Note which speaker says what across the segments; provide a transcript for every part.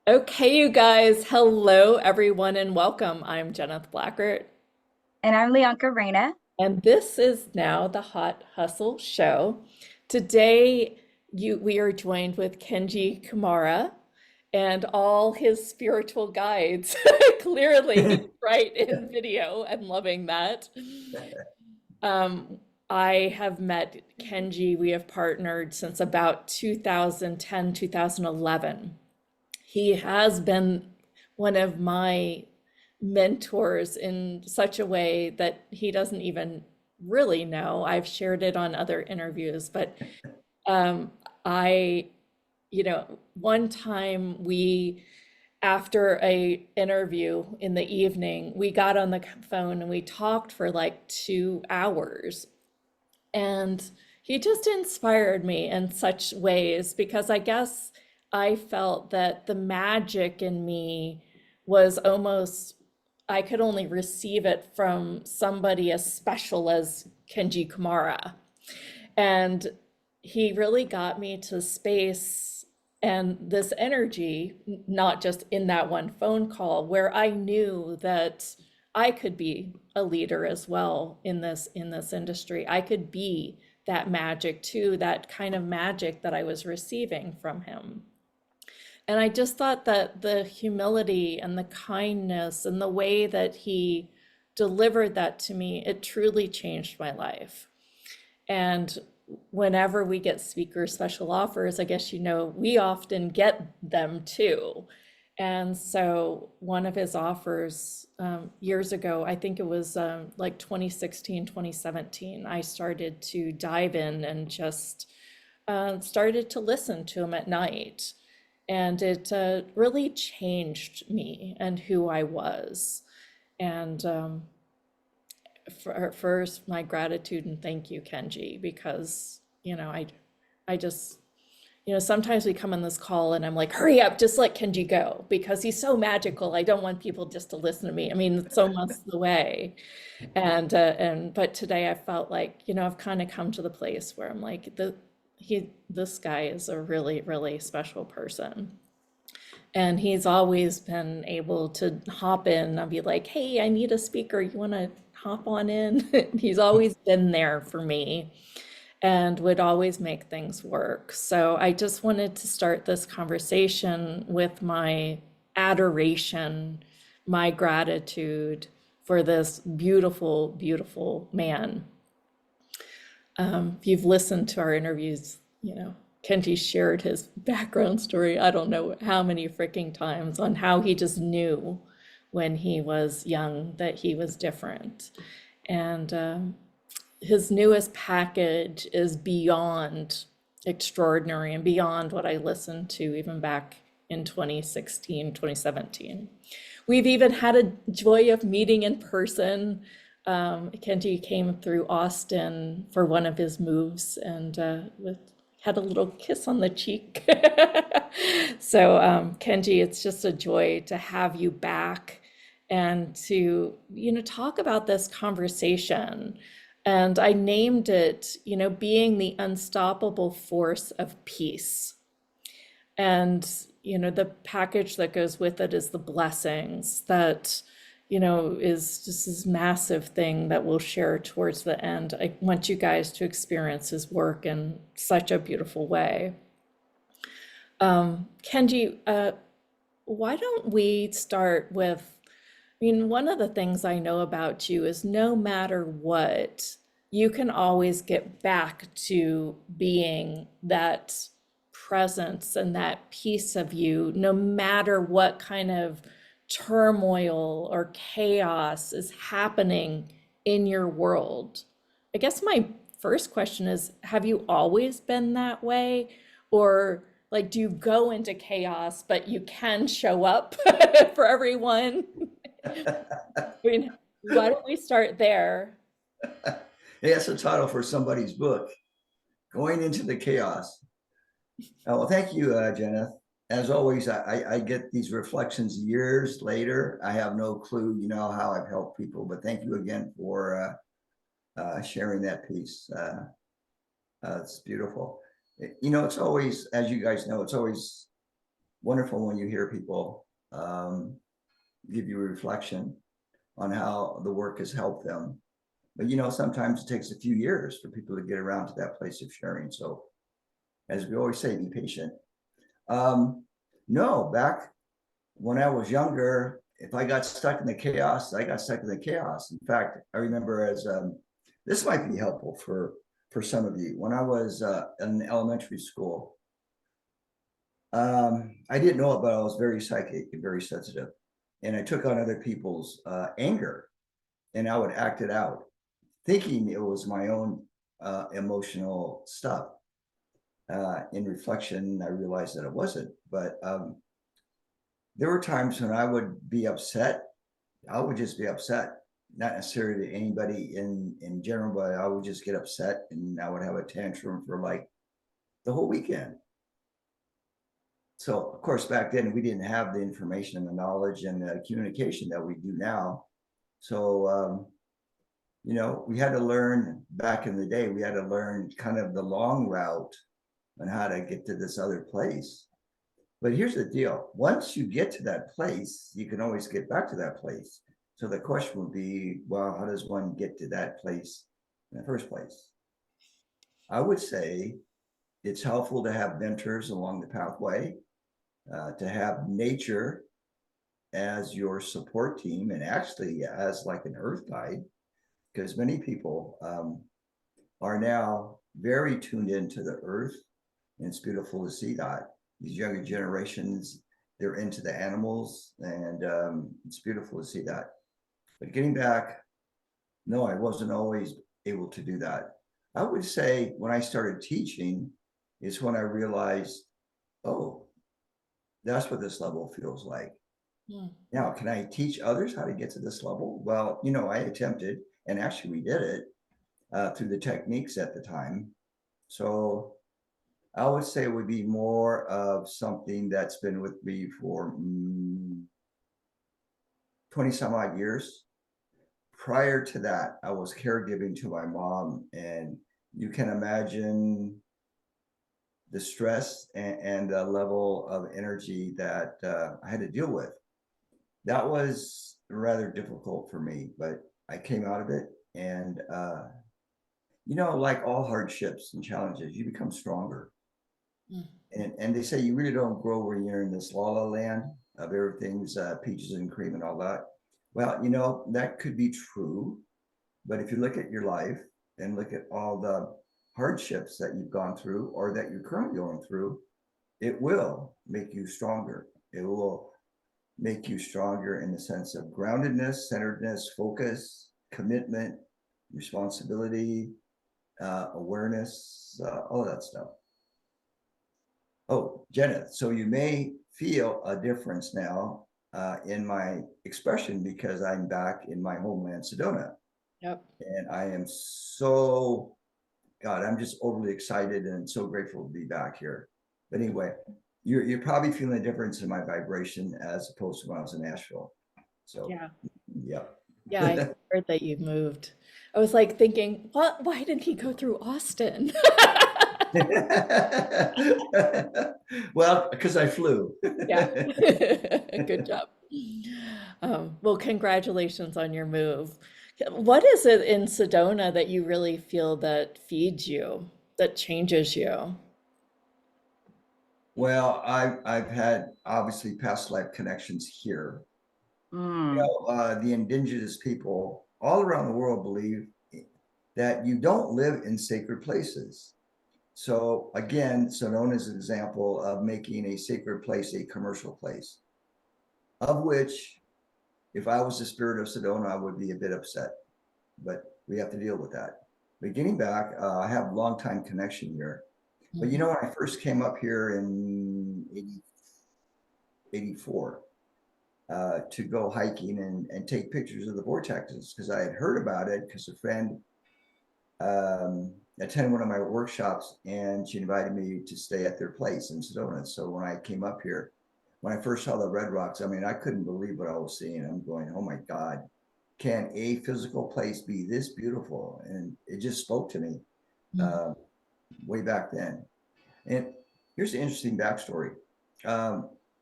Speaker 1: Okay, you guys. Hello, everyone, and welcome. I'm Jeneth Blackert,
Speaker 2: And I'm Leonka Reina.
Speaker 1: and this is now the Hot Hustle Show. Today, we are joined with Kenji Kumara and all his spiritual guides, clearly right in video and loving that. Um, I have met Kenji. We have partnered since about 2010, 2011. He has been one of my mentors in such a way that he doesn't even really know. I've shared it on other interviews, but um, I, one time after a interview in the evening, we got on the phone and we talked for like 2 hours. And he just inspired me in such ways because I guess I felt that the magic in me was almost, I could only receive it from somebody as special as Kenji Kumara. And he really got me to space and this energy, not just in that one phone call, where I knew that I could be a leader as well in this industry. I could be that magic too, that kind of magic that I was receiving from him. And I just thought that the humility and the kindness and the way that he delivered that to me, it truly changed my life. And whenever we get speaker special offers, I guess we often get them too. And so one of his offers years ago, I think it was like 2016, 2017, I started to dive in and just started to listen to him at night. And it really changed me and who I was. And first, my gratitude and thank you, Kenji, because, I just, sometimes we come on this call and I'm like, hurry up, just let Kenji go because he's so magical. I don't want people just to listen to me. I mean, it's so much the way. But today I felt like, I've kind of come to the place where I'm like, this guy is a really, really special person. And he's always been able to hop in and be like, hey, I need a speaker. You want to hop on in? He's always been there for me and would always make things work. So I just wanted to start this conversation with my adoration, my gratitude for this beautiful, beautiful man. If you've listened to our interviews, Kenji shared his background story, I don't know how many freaking times on how he just knew when he was young that he was different. And his newest package is beyond extraordinary and beyond what I listened to even back in 2016, 2017. We've even had a joy of meeting in person. Kenji came through Austin for one of his moves and had a little kiss on the cheek. So, Kenji, it's just a joy to have you back and to, talk about this conversation. And I named it, being the unstoppable force of peace. And, the package that goes with it is the blessings that, is just this massive thing that we'll share towards the end. I want you guys to experience his work in such a beautiful way. Kenji, why don't we start with, I mean, one of the things I know about you is no matter what, you can always get back to being that presence and that piece of you, no matter what kind of turmoil or chaos is happening in your world. I guess my first question is, have you always been that way? Or like, do you go into chaos, but you can show up for everyone? I mean, why don't we start there?
Speaker 3: Hey, that's a title for somebody's book, Going into the Chaos. Well, thank you, Jenna. As always, I get these reflections years later. I have no clue, how I've helped people, but thank you again for sharing that piece. It's beautiful. It's always, as you guys know, it's always wonderful when you hear people give you a reflection on how the work has helped them. But sometimes it takes a few years for people to get around to that place of sharing. So, as we always say, be patient. No, back when I was younger, if I got stuck in the chaos, I got stuck in the chaos. In fact, I remember as this might be helpful for some of you. When I was in elementary school, I didn't know it, but I was very psychic and very sensitive, and I took on other people's anger, and I would act it out, thinking it was my own emotional stuff. In reflection, I realized that it wasn't. But there were times when I would be upset. I would just be upset, not necessarily to anybody in general, but I would just get upset, and I would have a tantrum for like the whole weekend. So, of course, back then we didn't have the information and the knowledge and the communication that we do now. So, we had to learn back in the day, we had to learn kind of the long route on how to get to this other place. But here's the deal. Once you get to that place, you can always get back to that place. So the question would be, well, how does one get to that place in the first place? I would say it's helpful to have mentors along the pathway, to have nature as your support team, and actually as like an earth guide, because many people are now very tuned into the earth, and it's beautiful to see that. These younger generations, they're into the animals, and it's beautiful to see that. But getting back, no, I wasn't always able to do that. I would say when I started teaching is when I realized, oh, that's what this level feels like.
Speaker 1: Hmm.
Speaker 3: Now, can I teach others how to get to this level? Well, I attempted, and actually we did it through the techniques at the time. So I would say it would be more of something that's been with me for 20 some odd years. Prior to that, I was caregiving to my mom, and you can imagine the stress and the level of energy that I had to deal with. That was rather difficult for me, but I came out of it, and like all hardships and challenges, you become stronger.
Speaker 1: Hmm.
Speaker 3: And they say you really don't grow when you're in this la la land of everything's peaches and cream and all that. Well, that could be true, but if you look at your life and look at all the hardships that you've gone through or that you're currently going through, it will make you stronger. It will make you stronger in the sense of groundedness, centeredness, focus, commitment, responsibility, awareness, all of that stuff. Oh, Jenna, so you may feel a difference now in my expression because I'm back in my homeland, Sedona.
Speaker 1: Yep.
Speaker 3: And I am so, God, I'm just overly excited and so grateful to be back here. But anyway, you're probably feeling a difference in my vibration as opposed to when I was in Nashville. So,
Speaker 1: Yeah.
Speaker 3: yeah.
Speaker 1: Yeah, I heard that you moved. I was like thinking, what? Why didn't he go through Austin?
Speaker 3: Well, because I flew.
Speaker 1: Yeah. Good job. Well, congratulations on your move. What is it in Sedona that you really feel that feeds you, that changes you?
Speaker 3: Well, I've had obviously past life connections here.
Speaker 2: Mm.
Speaker 3: The indigenous people all around the world believe that you don't live in sacred places. So again, Sedona is an example of making a sacred place a commercial place, of which if I was the spirit of Sedona, I would be a bit upset, but we have to deal with that. But getting back, I have a long time connection here. But
Speaker 1: Mhm.
Speaker 3: when I first came up here in 84 to go hiking and take pictures of the vortexes, because I had heard about it because a friend attended one of my workshops and she invited me to stay at their place in Sedona. So when I came up here, when I first saw the red rocks, I mean, I couldn't believe what I was seeing. I'm going, oh my God, can a physical place be this beautiful? And it just spoke to me way back then. And here's the interesting backstory.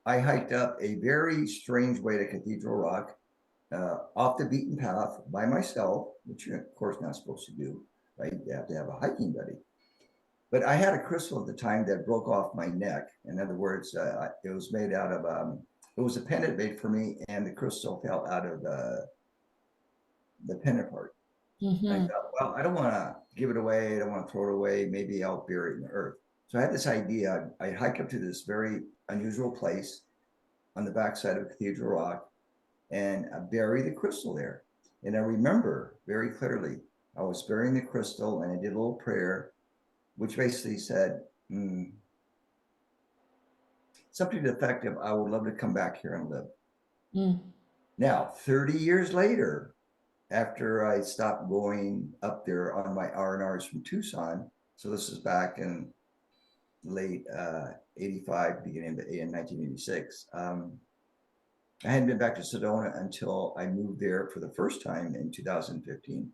Speaker 3: I hiked up a very strange way to Cathedral Rock, off the beaten path by myself, which you're of course not supposed to do, right? You have to have a hiking buddy. But I had a crystal at the time that broke off my neck. In other words, it was made out of, it was a pendant made for me, and the crystal fell out of the pendant part. And I
Speaker 1: Mhm.
Speaker 3: thought, well, I don't want to give it away. I don't want to throw it away. Maybe I'll bury it in the earth. So I had this idea. I hike up to this very unusual place on the backside of Cathedral Rock, and I bury the crystal there. And I remember very clearly, I was burying the crystal, and I did a little prayer, which basically said, something to the effect of, I would love to come back here and live.
Speaker 1: Mm.
Speaker 3: Now, 30 years later, after I stopped going up there on my R&Rs from Tucson, so this is back in late 85, beginning in 1986, I hadn't been back to Sedona until I moved there for the first time in 2015.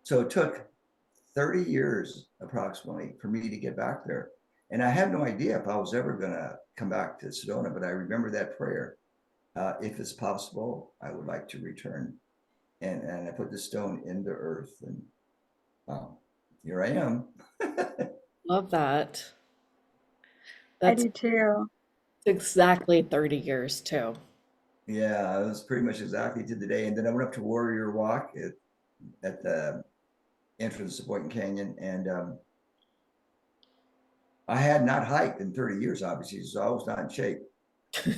Speaker 3: So it took 30 years approximately for me to get back there. And I had no idea if I was ever going to come back to Sedona, but I remember that prayer. If it's possible, I would like to return. And I put the stone in the earth, and here I am.
Speaker 1: Love that.
Speaker 2: I
Speaker 1: That's
Speaker 2: do too.
Speaker 1: exactly 30 years too.
Speaker 3: Yeah, it was pretty much exactly to the day. And then I went up to Warrior Walk at the entrance to Boynton Canyon, and I had not hiked in 30 years, obviously, so I was not in shape.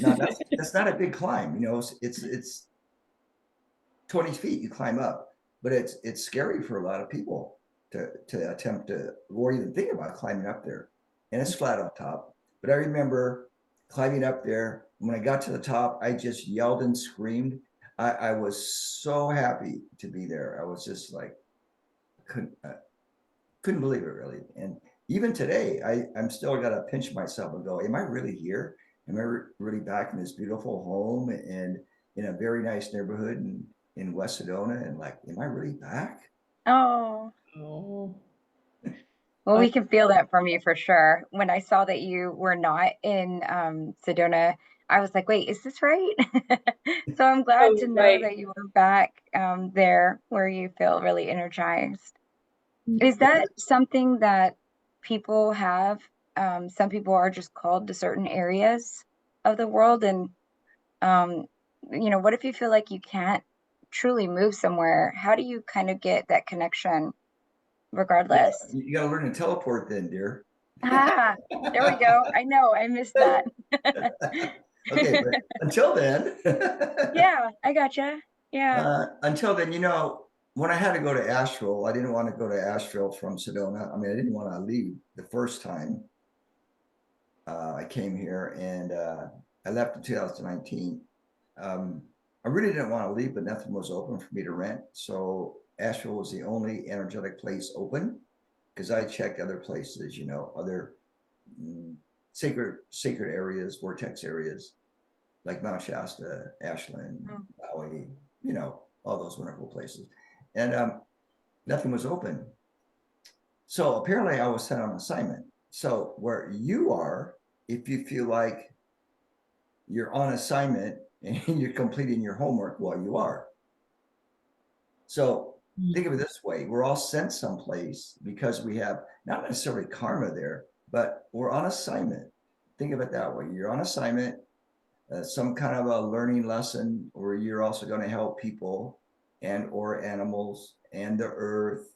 Speaker 3: Now that's not a big climb, you know. It's 20 feet you climb up, but it's scary for a lot of people to attempt to, or even think about climbing up there. And it's flat on top. But I remember climbing up there. When I got to the top, I just yelled and screamed. I was so happy to be there. I was just like, couldn't believe it, really. And even today, I'm still got to pinch myself and go, am I really here? Am I really back in this beautiful home and in a very nice neighborhood in West Sedona? And like, am I really back?
Speaker 2: Oh,
Speaker 1: Oh,
Speaker 2: well,
Speaker 1: I
Speaker 2: we can feel that from you for sure. When I saw that you were not in Sedona, I was like, wait, is this right? So I'm glad
Speaker 1: oh,
Speaker 2: to know
Speaker 1: right.
Speaker 2: that you were back there where you feel really energized. Is
Speaker 3: Yeah,
Speaker 2: that something that people have? Some people are just called to certain areas of the world, and um, what if you feel like you can't truly move somewhere? How do you kind of get that connection
Speaker 3: yeah.
Speaker 2: regardless?
Speaker 3: You got to learn to teleport then, dear.
Speaker 2: Ah, there we go. I know, I missed that.
Speaker 3: Okay, but until then,
Speaker 2: Yeah, I gotcha. Yeah.
Speaker 3: until then, when I had to go to Asheville, I didn't want to go to Asheville from Sedona. I mean, I didn't want to leave the first time I came here, and I left in 2019. I really didn't want to leave, but nothing was open for me to rent. So Asheville was the only energetic place open, because I checked other places, other sacred areas, vortex areas like Mount Shasta, Ashland,
Speaker 2: Mm.
Speaker 3: Maui, all those wonderful places. And nothing was open. So apparently I was sent on assignment. So where you are, if you feel like you're on assignment and you're completing your homework, well, you are. So think of it this way: we're all sent someplace because we have not necessarily karma there, but we're on assignment. Think of it that way: you're on assignment, some kind of a learning lesson, where you're also going to help people and or animals and the earth,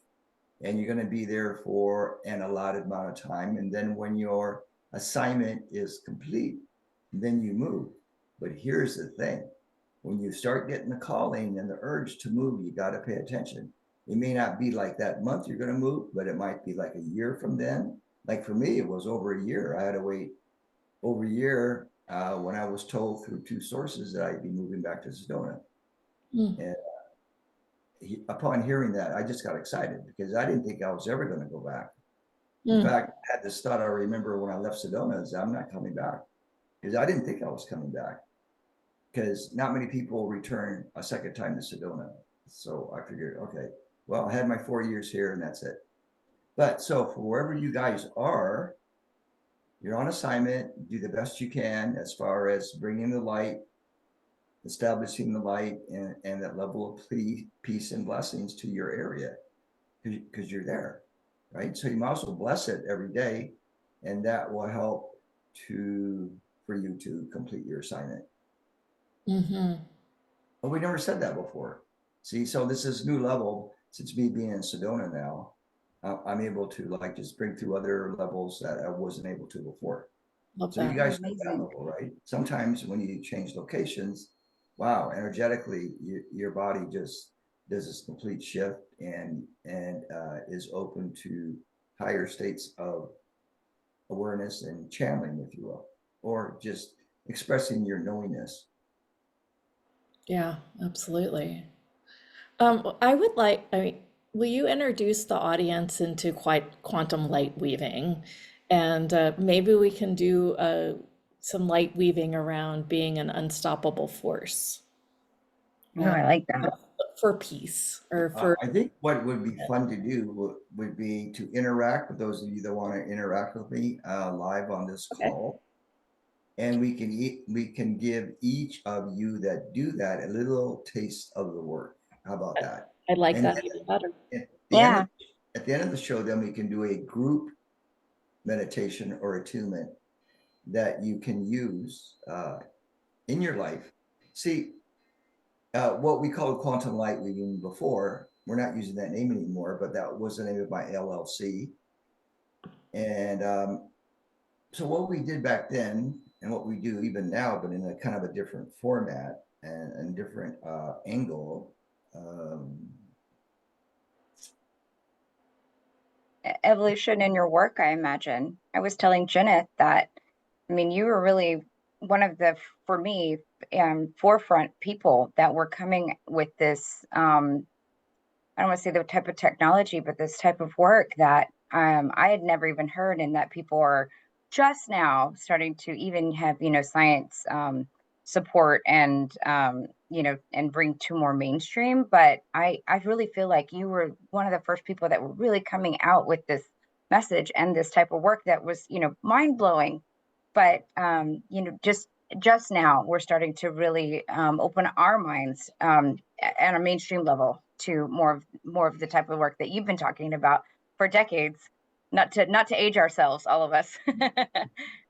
Speaker 3: and you're going to be there for an allotted amount of time. And then when your assignment is complete, then you move. But here's the thing: when you start getting the calling and the urge to move, you got to pay attention. It may not be like that month you're going to move, but it might be like a year from then. Like for me, it was over a year. I had to wait over a year when I was told through two sources that I'd be moving back to Sedona.
Speaker 1: Mm.
Speaker 3: And upon hearing that, I just got excited because I didn't think I was ever going to go back. In
Speaker 1: Mm.
Speaker 3: fact, I had this thought I remember when I left Sedona is I'm not coming back, because I didn't think I was coming back, because not many people return a second time to Sedona. So I figured, okay, well, I had my 4 years here and that's it. But so for wherever you guys are, You're on assignment, do the best you can as far as bringing the light, establishing the light and that level of peace and blessings to your area because you're there, right? So you might as well bless it every day, and that will help for you to complete your assignment.
Speaker 1: Mm-hmm.
Speaker 3: But we never said that before. See, so this is new level since me being in Sedona now. I'm able to like just bring through other levels that I wasn't able to before.
Speaker 1: Love
Speaker 3: So you
Speaker 1: that.
Speaker 3: guys know that
Speaker 2: Amazing.
Speaker 3: level, right? Sometimes when you change locations, wow, energetically, your body just does this complete shift and is open to higher states of awareness and channeling, if you will, or just expressing your knowingness.
Speaker 1: Yeah, absolutely. I mean, will you introduce the audience into quite quantum light weaving? And maybe we can do some light weaving around being an unstoppable force
Speaker 2: Oh, I like that.
Speaker 1: for peace or for.
Speaker 3: I think what would be fun to do would be to interact with those of you that want to interact with me live on this
Speaker 1: Okay.
Speaker 3: call. And we can give each of you that do that a little taste of the work. How about that?
Speaker 1: I like
Speaker 3: And
Speaker 1: that even better.
Speaker 2: Yeah.
Speaker 3: at the end of the show, then we can do a group meditation or attunement that you can use in your life. See, what we called quantum light weaving before, we're not using that name anymore, but that was the name of my LLC. And so what we did back then and what we do even now, but in a kind of a different format and different angle.
Speaker 2: Evolution in your work, I imagine. I was telling Jenith that, I mean, you were really one of the, for me, forefront people that were coming with this, I don't want to say the type of technology, but this type of work that I had never even heard, and that people are just now starting to even have, science support and, and bring to more mainstream. But I really feel like you were one of the first people that were really coming out with this message and this type of work that was, mind blowing. But, just now we're starting to really open our minds at a mainstream level to more of the type of work that you've been talking about for decades. Not to age ourselves, all of us,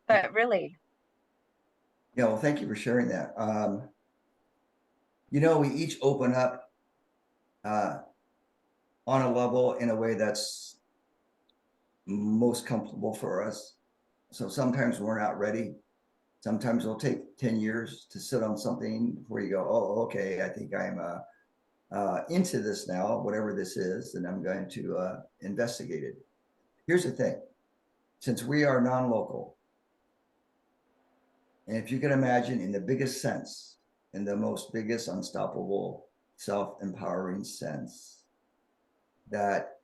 Speaker 2: but really.
Speaker 3: Yeah, well, thank you for sharing that. We each open up on a level in a way that's most comfortable for us. So sometimes we're not ready. Sometimes it'll take 10 years to sit on something before you go, oh, okay, I think I'm into this now, whatever this is, and I'm going to investigate it. Here's the thing. Since we are non-local, and if you can imagine in the biggest sense, in the most biggest unstoppable self-empowering sense, that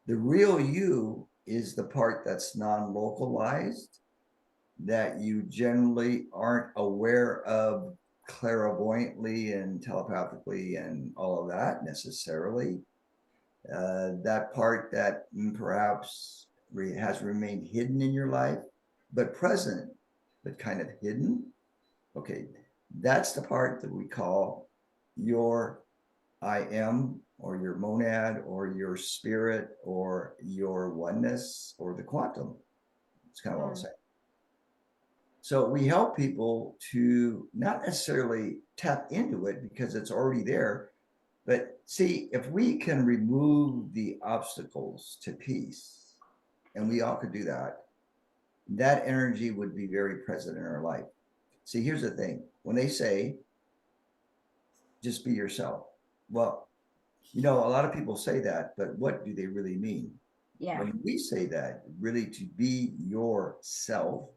Speaker 3: the real you is the part that's non-localized, that you generally aren't aware of clairvoyantly and telepathically and all of that necessarily. That part that perhaps has remained hidden in your life, but present, but kind of hidden. Okay, that's the part that we call your I am, or your monad, or your spirit, or your oneness, or the quantum. It's kind of what I'm saying. So we help people to not necessarily tap into it because it's already there. But see, if we can remove the obstacles to peace, and we all could do that, that energy would be very present in our life. See, here's the thing. When they say, just be yourself. Well, a lot of people say that, but what do they really mean?
Speaker 2: Yeah.
Speaker 3: When we say that, really to be yourself,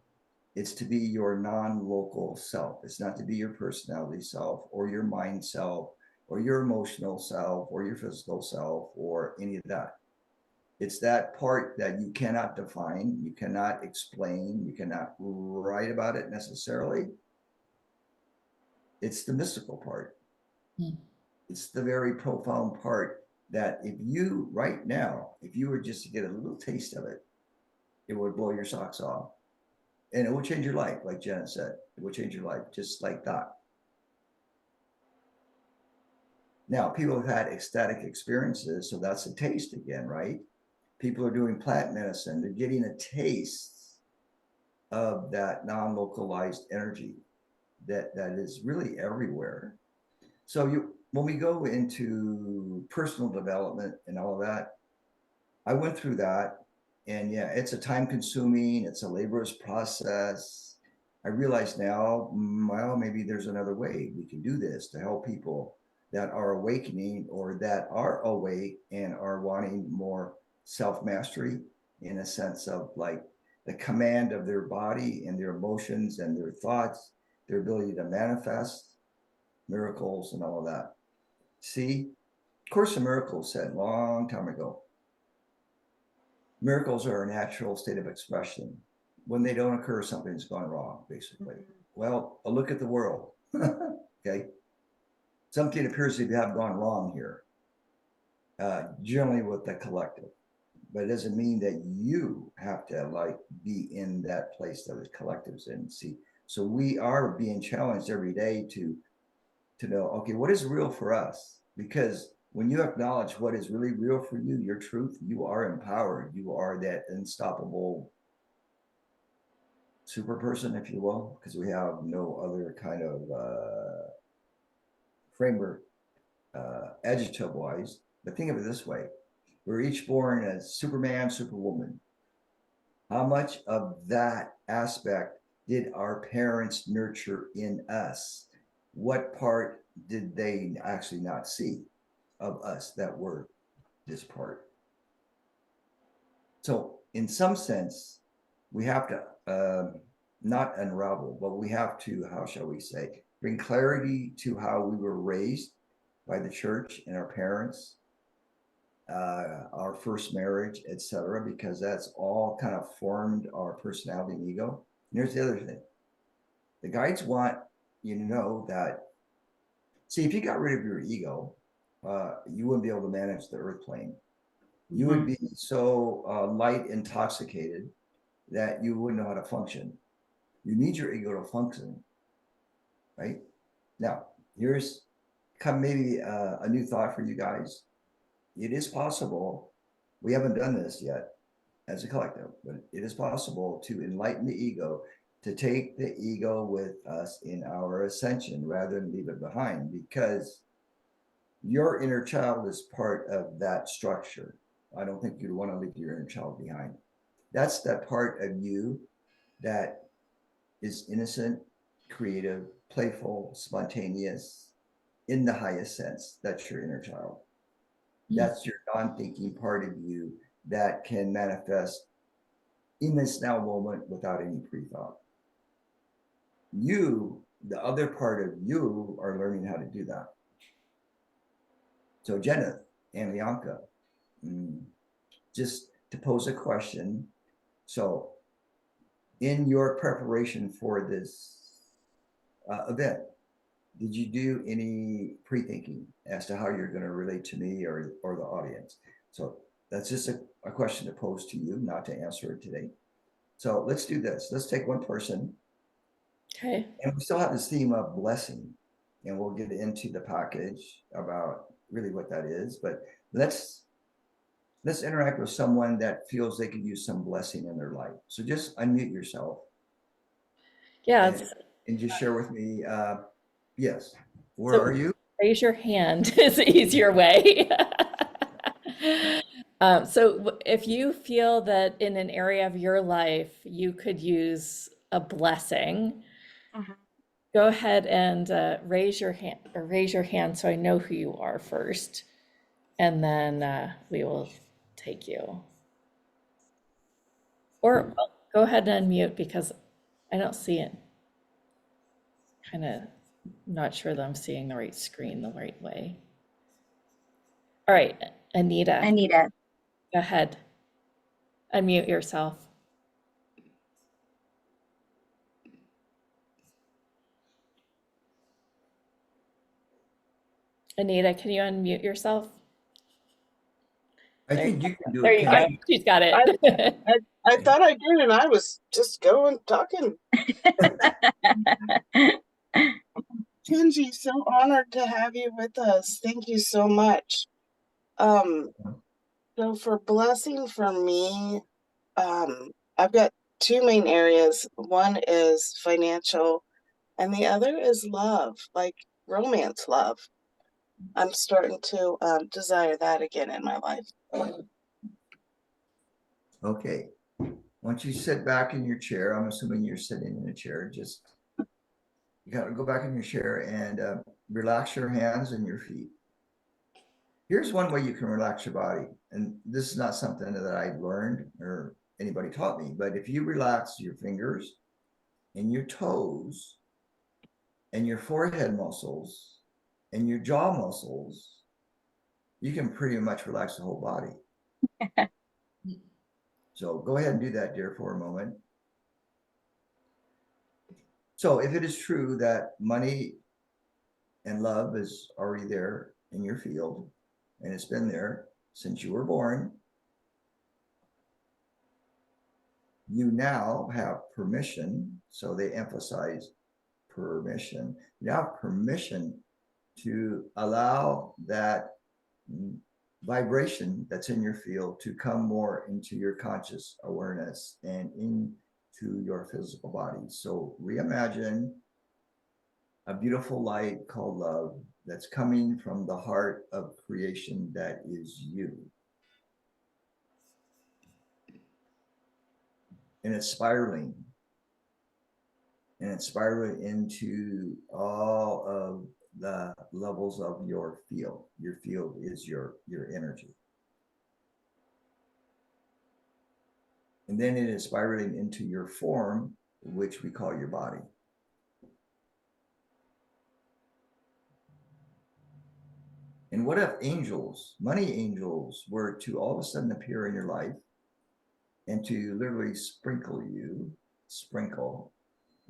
Speaker 3: it's to be your non-local self. It's not to be your personality self or your mind self or your emotional self or your physical self or any of that. It's that part that you cannot define, you cannot explain, you cannot write about it necessarily. It's the mystical part. It's the very profound part that if you right now, if you were just to get a little taste of it, it would blow your socks off. And it will change your life, like Jenna said. It will change your life, just like that. Now, people have had ecstatic experiences, so that's a taste again, right? People are doing plant medicine. They're getting a taste of that non-localized energy that is really everywhere. So when we go into personal development and all of that, I went through that, and yeah, it's a time-consuming, it's a laborious process. I realize now, well, maybe there's another way we can do this to help people that are awakening or that are awake and are wanting more self-mastery, in a sense of like the command of their body and their emotions and their thoughts, their ability to manifest miracles and all of that. See, Course in Miracles said long time ago, miracles are a natural state of expression. When they don't occur, something's gone wrong, basically. Well, a look at the world. Okay. Something appears to have gone wrong here, generally with the collective. But it doesn't mean that you have to like be in that place that the collective's in. See, so we are being challenged every day to know, okay, what is real for us? Because when you acknowledge what is really real for you, your truth, you are empowered. You are that unstoppable super person, if you will, because we have no other kind of framework, adjective wise. But think of it this way: we're each born as Superman, Superwoman. How much of that aspect did our parents nurture in us? What part did they actually not see of us that were this part? So in some sense, we have to not unravel, but we have to, how shall we say, bring clarity to how we were raised by the church and our parents, our first marriage, etc., because that's all kind of formed our personality and ego. And here's the other thing: the guides want you to know that. See, if you got rid of your ego, you wouldn't be able to manage the earth plane. You would be so light intoxicated that you wouldn't know how to function. You need your ego to function, right? Now, here's maybe a new thought for you guys. It is possible, we haven't done this yet as a collective, but it is possible to enlighten the ego, to take the ego with us in our ascension rather than leave it behind, because your inner child is part of that structure. I don't think you'd want to leave your inner child behind. That's that part of you that is innocent, creative, playful, spontaneous, in the highest sense. That's your inner child. That's your non-thinking part of you that can manifest in this now moment without any pre-thought. You, the other part of you, are learning how to do that. So Jenna and Lianka, just to pose a question. So in your preparation for this event, did you do any pre-thinking as to how you're going to relate to me or the audience? So that's just a question to pose to you, not to answer it today. So let's do this. Let's take one person.
Speaker 1: Okay.
Speaker 3: And we still have this theme of blessing, and we'll get into the package about really what that is. But let's interact with someone that feels they could use some blessing in their life. So just unmute yourself.
Speaker 1: Yeah.
Speaker 3: And just share with me. Yes. Where are you?
Speaker 1: Raise your hand is the easier way. So if you feel that in an area of your life you could use a blessing, go ahead and raise your hand so I know who you are first, and then we will take you. Or well, go ahead and unmute because I don't see it. Kind of not sure that I'm seeing the right screen the right way. All right, Anita. Go ahead. Unmute yourself. Anita, can you unmute yourself?
Speaker 3: I think you can do
Speaker 1: There
Speaker 3: it.
Speaker 1: you go. She's got it.
Speaker 4: I thought I did, and I was just going talking. Kenji, so honored to have you with us. Thank you so much. So for blessing for me, I've got two main areas. One is financial, and the other is love, like romance love. I'm starting to desire that again in my life.
Speaker 3: Okay. Once you sit back in your chair, I'm assuming you're sitting in a chair, just you gotta go back in your chair and relax your hands and your feet. Here's one way you can relax your body. And this is not something that I learned or anybody taught me, but if you relax your fingers and your toes and your forehead muscles and your jaw muscles, you can pretty much relax the whole body. So go ahead and do that, dear, for a moment. So if it is true that money and love is already there in your field, and it's been there since you were born, you now have permission. So they emphasize permission. You have permission to allow that vibration that's in your field to come more into your conscious awareness and into your physical body. So reimagine a beautiful light called love that's coming from the heart of creation that is you. And it's spiraling. And it's spiraling into all of the levels of your field. Your field is your energy. And then it is spiraling into your form, which we call your body. And what if angels, money angels, were to all of a sudden appear in your life and to literally sprinkle you, sprinkle,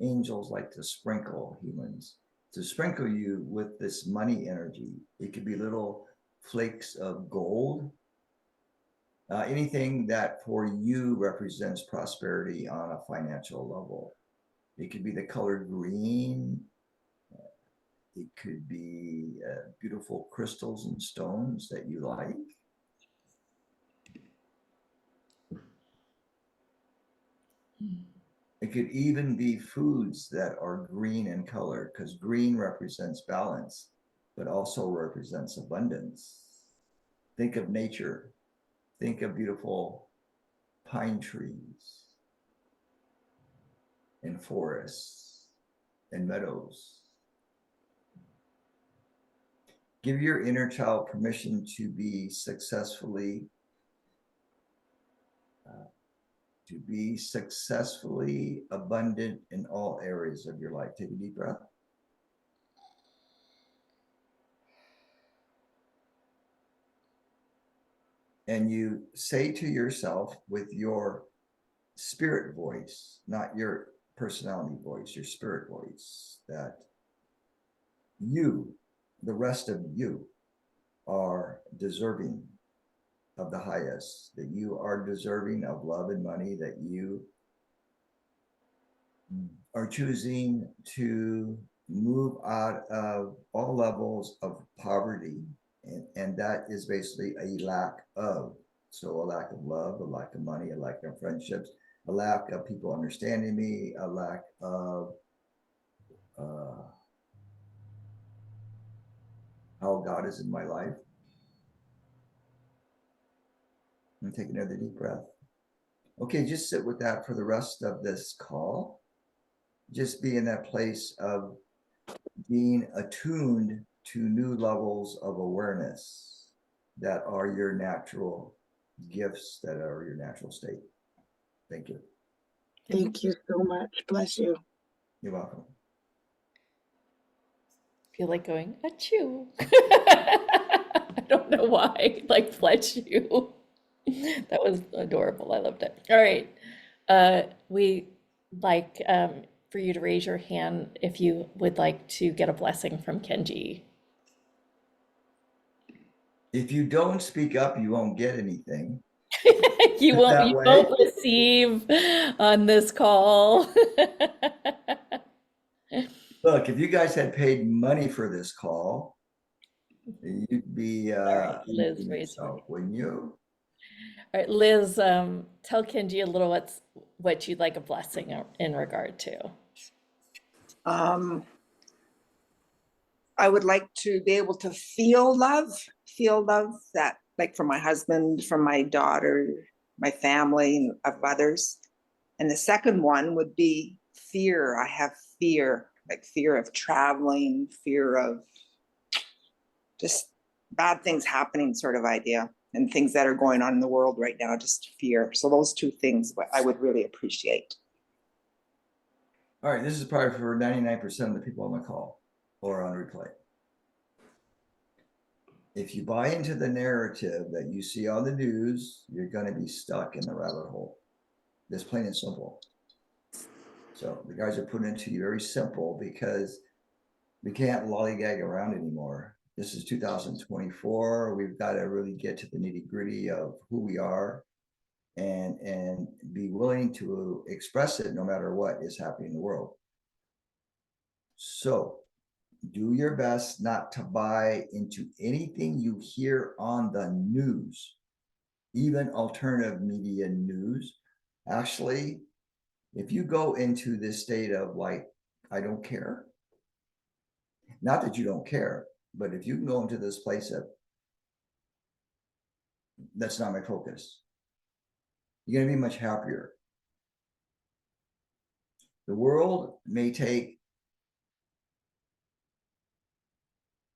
Speaker 3: angels like to sprinkle humans, to sprinkle you with this money energy. It could be little flakes of gold, anything that for you represents prosperity on a financial level. It could be the color green. It could be beautiful crystals and stones that you like. It could even be foods that are green in color, because green represents balance, but also represents abundance. Think of nature. Think of beautiful pine trees and forests and meadows. Give your inner child permission to be successfully abundant in all areas of your life. Take a deep breath. And you say to yourself with your spirit voice, not your personality voice, your spirit voice, that you, the rest of you, are deserving of the highest, that you are deserving of love and money, that you are choosing to move out of all levels of poverty. And that is basically a lack of, so a lack of love, a lack of money, a lack of friendships, a lack of people understanding me, a lack of how God is in my life. And take another deep breath. Okay, just sit with that for the rest of this call. Just be in that place of being attuned to new levels of awareness that are your natural gifts, that are your natural state. Thank you.
Speaker 4: Thank you so much. Bless you.
Speaker 3: You're welcome.
Speaker 1: Feel like going, achoo. I don't know why, like, bless you. That was adorable. I loved it. All right. We like for you to raise your hand if you would like to get a blessing from Kenji.
Speaker 3: If you don't speak up, you won't get anything.
Speaker 1: You won't,
Speaker 3: that
Speaker 1: you
Speaker 3: way.
Speaker 1: won't receive on this call.
Speaker 3: Look, if you guys had paid money for this call, you'd be
Speaker 1: right, Liz
Speaker 3: eating
Speaker 1: raised her
Speaker 3: yourself, wouldn't you?
Speaker 1: All right, Liz, tell Kenji a little what you'd like a blessing in regard to.
Speaker 5: I would like to be able to feel love that, like, from my husband, from my daughter, my family, and of others. And the second one would be fear. I have fear, like fear of traveling, fear of just bad things happening, sort of idea, and things that are going on in the world right now, just fear. So those two things I would really appreciate.
Speaker 3: All right, this is probably for 99% of the people on the call or on replay. If you buy into the narrative that you see on the news, you're going to be stuck in the rabbit hole. It's plain and simple. So the guys are putting it to you very simple because we can't lollygag around anymore. This is 2024. We've got to really get to the nitty gritty of who we are and be willing to express it no matter what is happening in the world. So do your best not to buy into anything you hear on the news, even alternative media news. Actually, if you go into this state of like, I don't care, not that you don't care, but if you can go into this place of, that's not my focus, you're going to be much happier. The world may take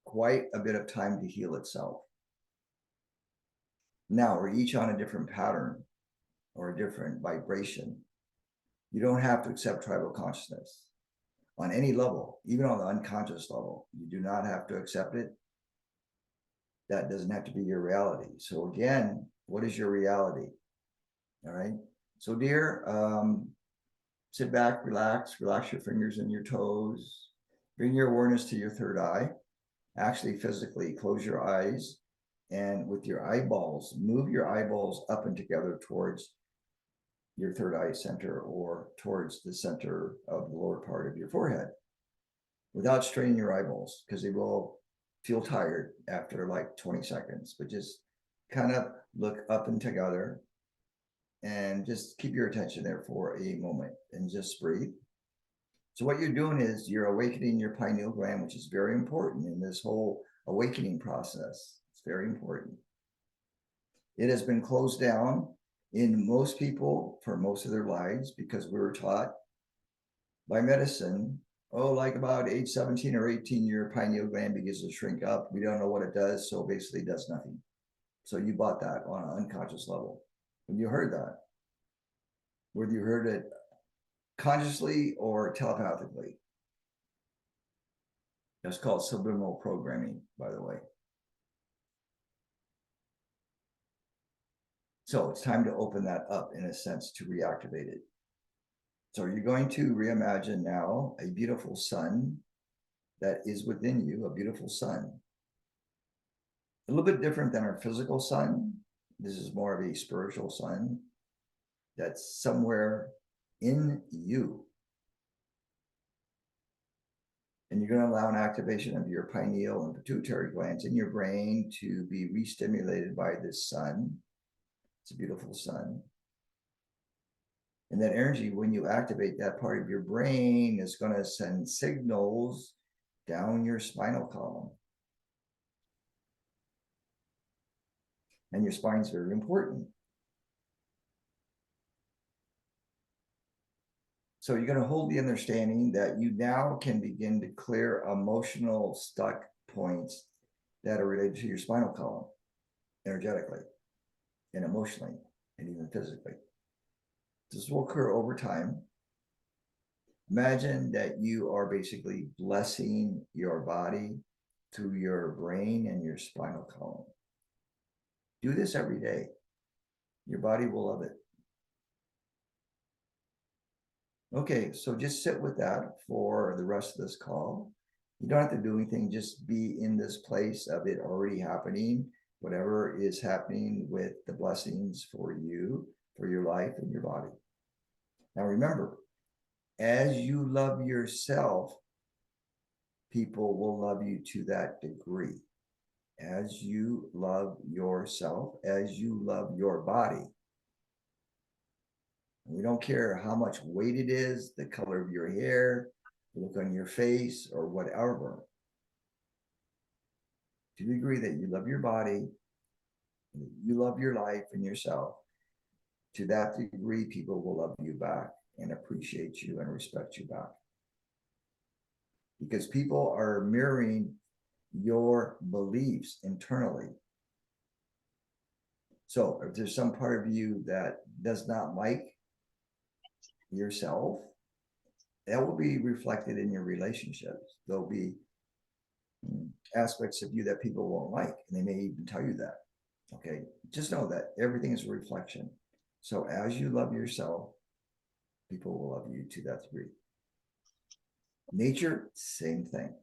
Speaker 3: quite a bit of time to heal itself. Now, we're each on a different pattern or a different vibration. You don't have to accept tribal consciousness on any level, even on the unconscious level. You do not have to accept it. That doesn't have to be your reality. So again, what is your reality? All right. So dear, sit back, relax your fingers and your toes. Bring your awareness to your third eye. Actually, physically close your eyes, and with your eyeballs, move your eyeballs up and together towards your third eye center or towards the center of the lower part of your forehead without straining your eyeballs, because they will feel tired after like 20 seconds. But just kind of look up and together and just keep your attention there for a moment and just breathe. So what you're doing is you're awakening your pineal gland, which is very important in this whole awakening process. It's very important. It has been closed down in most people for most of their lives because we were taught by medicine, oh, like about age 17 or 18, your pineal gland begins to shrink up. We don't know what it does, so basically it does nothing. So you bought that on an unconscious level. When you heard that, whether you heard it consciously or telepathically, that's called subliminal programming, by the way. So it's time to open that up in a sense to reactivate it. So you're going to reimagine now a beautiful sun that is within you, a beautiful sun. A little bit different than our physical sun. This is more of a spiritual sun that's somewhere in you. And you're going to allow an activation of your pineal and pituitary glands in your brain to be re-stimulated by this sun. It's a beautiful sun. And that energy, when you activate that part of your brain, is going to send signals down your spinal column. And your spine is very important. So you're going to hold the understanding that you now can begin to clear emotional stuck points that are related to your spinal column, energetically and emotionally and even physically. This will occur over time. Imagine that you are basically blessing your body through your brain and your spinal column. Do this every day. Your body will love it. Okay, so just sit with that for the rest of this call. You don't have to do anything, just be in this place of it already happening whatever is happening with the blessings for you, for your life and your body. Now remember, as you love yourself, people will love you to that degree. As you love yourself, as you love your body. We don't care how much weight it is, the color of your hair, the look on your face, or whatever. To the degree that you love your body, you love your life and yourself, to that degree, people will love you back and appreciate you and respect you back. Because people are mirroring your beliefs internally. So if there's some part of you that does not like yourself, that will be reflected in your relationships. There'll be aspects of you that people won't like, and they may even tell you that. Okay, just know that everything is a reflection. So as you love yourself, people will love you to that degree. Nature, same thing,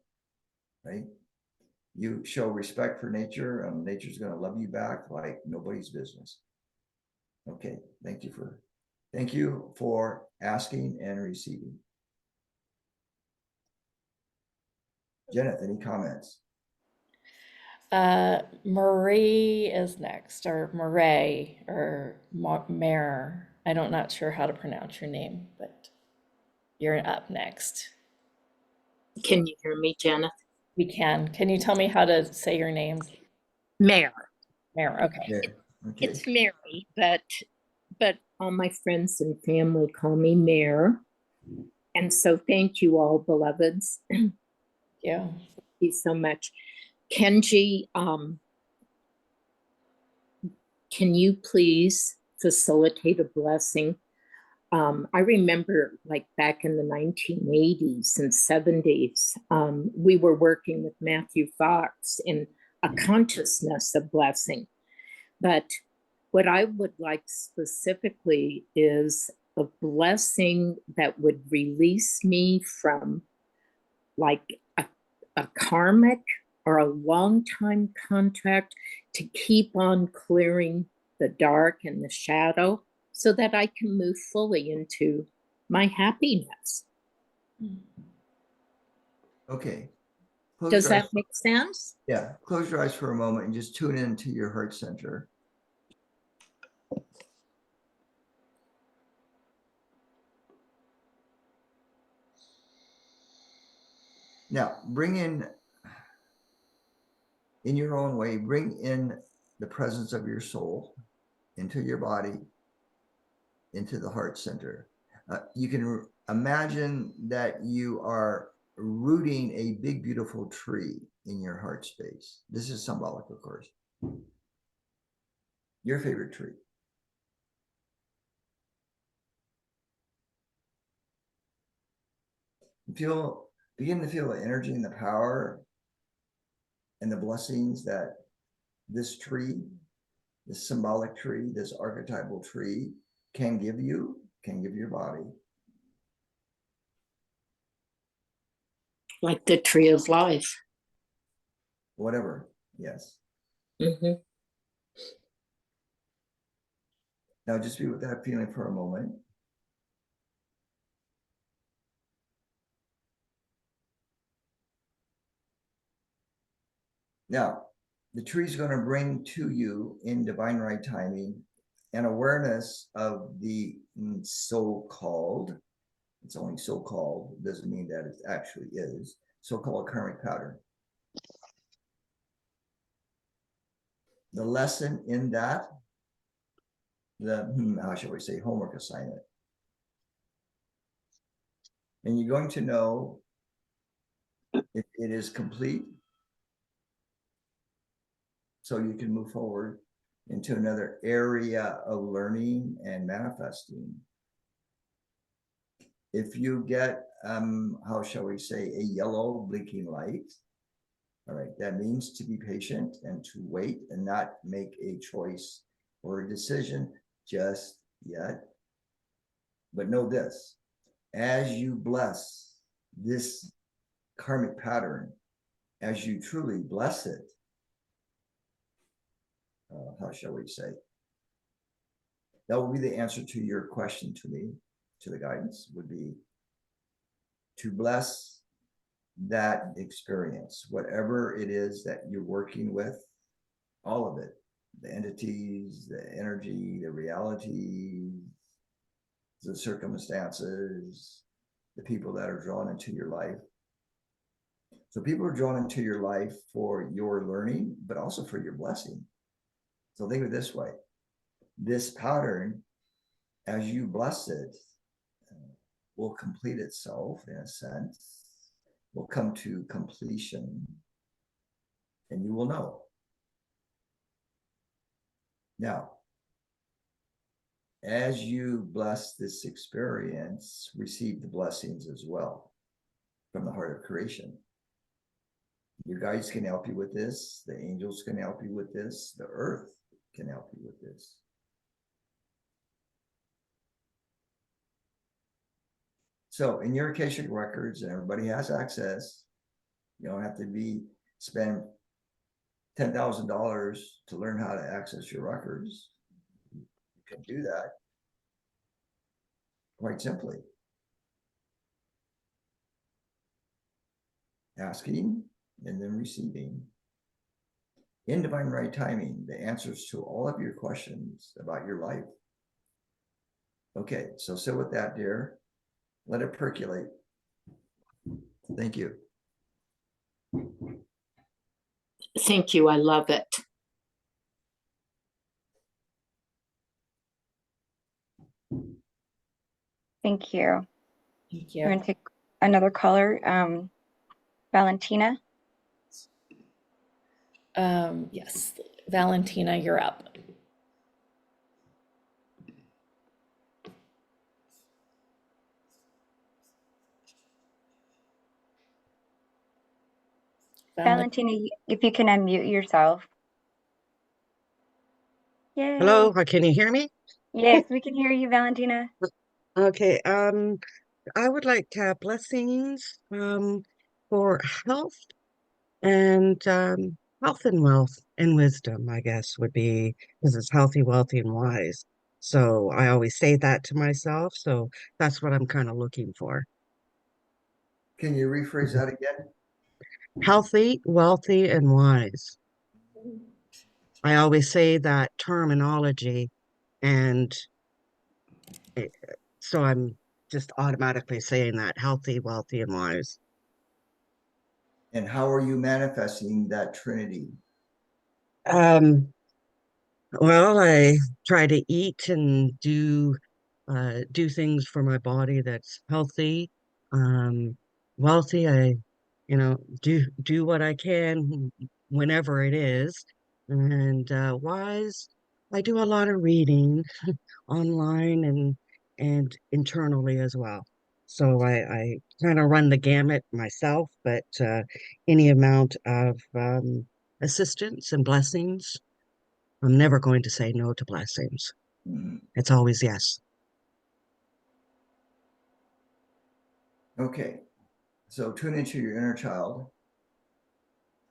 Speaker 3: right? You show respect for nature, and nature's going to love you back like nobody's business. Okay, thank you for asking and receiving. Jenna, any comments?
Speaker 1: Marie is next, or Murray, or Mare. I'm not sure how to pronounce your name, but you're up next.
Speaker 6: Can you hear me, Janet?
Speaker 1: We can. Can you tell me how to say your name?
Speaker 6: Mare.
Speaker 1: Mare, okay.
Speaker 3: Yeah. Okay.
Speaker 6: It's Mary, but all my friends and family call me Mare. And so thank you all, beloveds.
Speaker 1: Yeah.
Speaker 6: Thank you so much. Kenji, can you please facilitate a blessing? I remember like back in the 1980s and 70s, we were working with Matthew Fox in a consciousness of blessing. But what I would like specifically is a blessing that would release me from like a karmic or a long-time contract to keep on clearing the dark and the shadow so that I can move fully into my happiness.
Speaker 3: Okay.
Speaker 6: Does that make sense?
Speaker 3: Yeah. Close your eyes for a moment and just tune into your heart center. Now, bring in your own way, bring in the presence of your soul into your body, into the heart center. You can imagine that you are rooting a big, beautiful tree in your heart space. This is symbolic, of course. Your favorite tree. Begin to feel the energy and the power and the blessings that this tree, this symbolic tree, this archetypal tree can give you, can give your body.
Speaker 6: Like the tree of life.
Speaker 3: Whatever, yes.
Speaker 6: Mm-hmm.
Speaker 3: Now just be with that feeling for a moment. Now, the tree is going to bring to you in divine right timing an awareness of the so-called, it's only so-called, doesn't mean that it actually is, so-called karmic pattern. The lesson in that, the, how shall we say, homework assignment. And you're going to know if it is complete, so you can move forward into another area of learning and manifesting. If you get, how shall we say, a yellow blinking light, all right, that means to be patient and to wait and not make a choice or a decision just yet. But know this, as you bless this karmic pattern, as you truly bless it, how shall we say? That will be the answer to your question to me, to the guidance, would be to bless that experience, whatever it is that you're working with, all of it, the entities, the energy, the reality, the circumstances, the people that are drawn into your life. So people are drawn into your life for your learning, but also for your blessing. So think of it this way. This pattern, as you bless it, will complete itself in a sense, will come to completion, and you will know. Now, as you bless this experience, receive the blessings as well from the heart of creation. Your guides can help you with this. The angels can help you with this. The earth can help you with this. So in your Akashic records, and everybody has access, you don't have to spend $10,000 to learn how to access your records. You can do that quite simply. Asking and then receiving in divine right timing the answers to all of your questions about your life. Okay, so sit with that, dear. Let it percolate. Thank you.
Speaker 6: Thank you. I love it.
Speaker 2: Thank you.
Speaker 1: Thank
Speaker 2: We're
Speaker 1: you.
Speaker 2: gonna take another caller, Valentina.
Speaker 1: Yes, Valentina, you're up.
Speaker 2: Valentina, if you can unmute yourself. Yay.
Speaker 7: Hello, can you hear me?
Speaker 2: Yes, we can hear you, Valentina.
Speaker 7: Okay, I would like to have blessings for and health and wealth and wisdom, I guess, would be because it's healthy, wealthy, and wise. So I always say that to myself. So that's what I'm kind of looking for.
Speaker 3: Can you rephrase that again?
Speaker 7: Healthy, wealthy, and wise. I always say that terminology, and it, so I'm just automatically saying that healthy, wealthy, and wise.
Speaker 3: And how are you manifesting that Trinity?
Speaker 7: Well, I try to eat and do things for my body that's healthy, wealthy. I, do what I can whenever it is, and wise. I do a lot of reading online and internally as well. So I kind of run the gamut myself, but any amount of assistance and blessings, I'm never going to say no to blessings.
Speaker 3: Mhm.
Speaker 7: It's always yes.
Speaker 3: Okay, so tune into your inner child,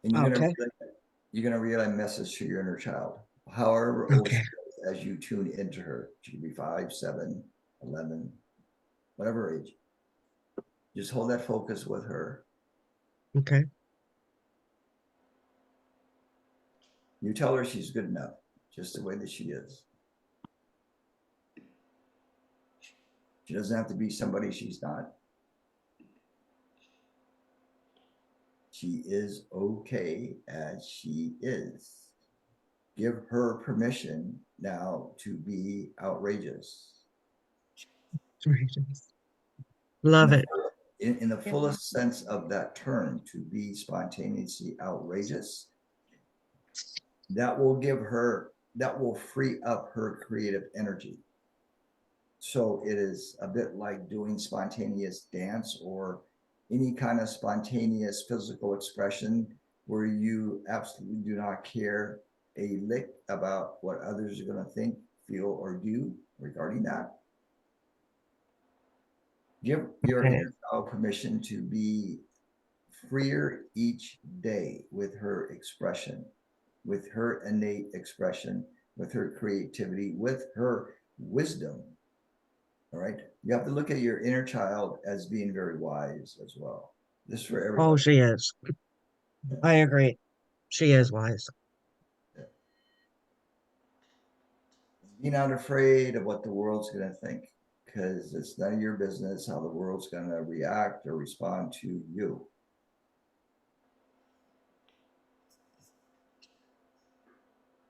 Speaker 3: and
Speaker 7: Okay.
Speaker 3: you're gonna relay a message to your inner child. However old she
Speaker 7: Okay.
Speaker 3: is, as you tune into her, she could be 5, 7, 11, whatever age. Just hold that focus with her.
Speaker 7: Okay.
Speaker 3: You tell her she's good enough, just the way that she is. She doesn't have to be somebody she's not. She is okay as she is. Give her permission now to be outrageous.
Speaker 7: Love it.
Speaker 3: In the fullest sense of that term, to be spontaneously outrageous. That will free up her creative energy. So it is a bit like doing spontaneous dance or any kind of spontaneous physical expression where you absolutely do not care a lick about what others are going to think, feel, or do regarding that. Give your
Speaker 7: Okay.
Speaker 3: inner child permission to be freer each day with her expression. with her innate expression, with her creativity, with her wisdom. All right. You have to look at your inner child as being very wise as well. This is for
Speaker 7: Oh,
Speaker 3: everybody.
Speaker 7: she is. I agree. She is wise.
Speaker 3: Be not afraid of what the world's going to think, because it's none of your business how the world's going to react or respond to you.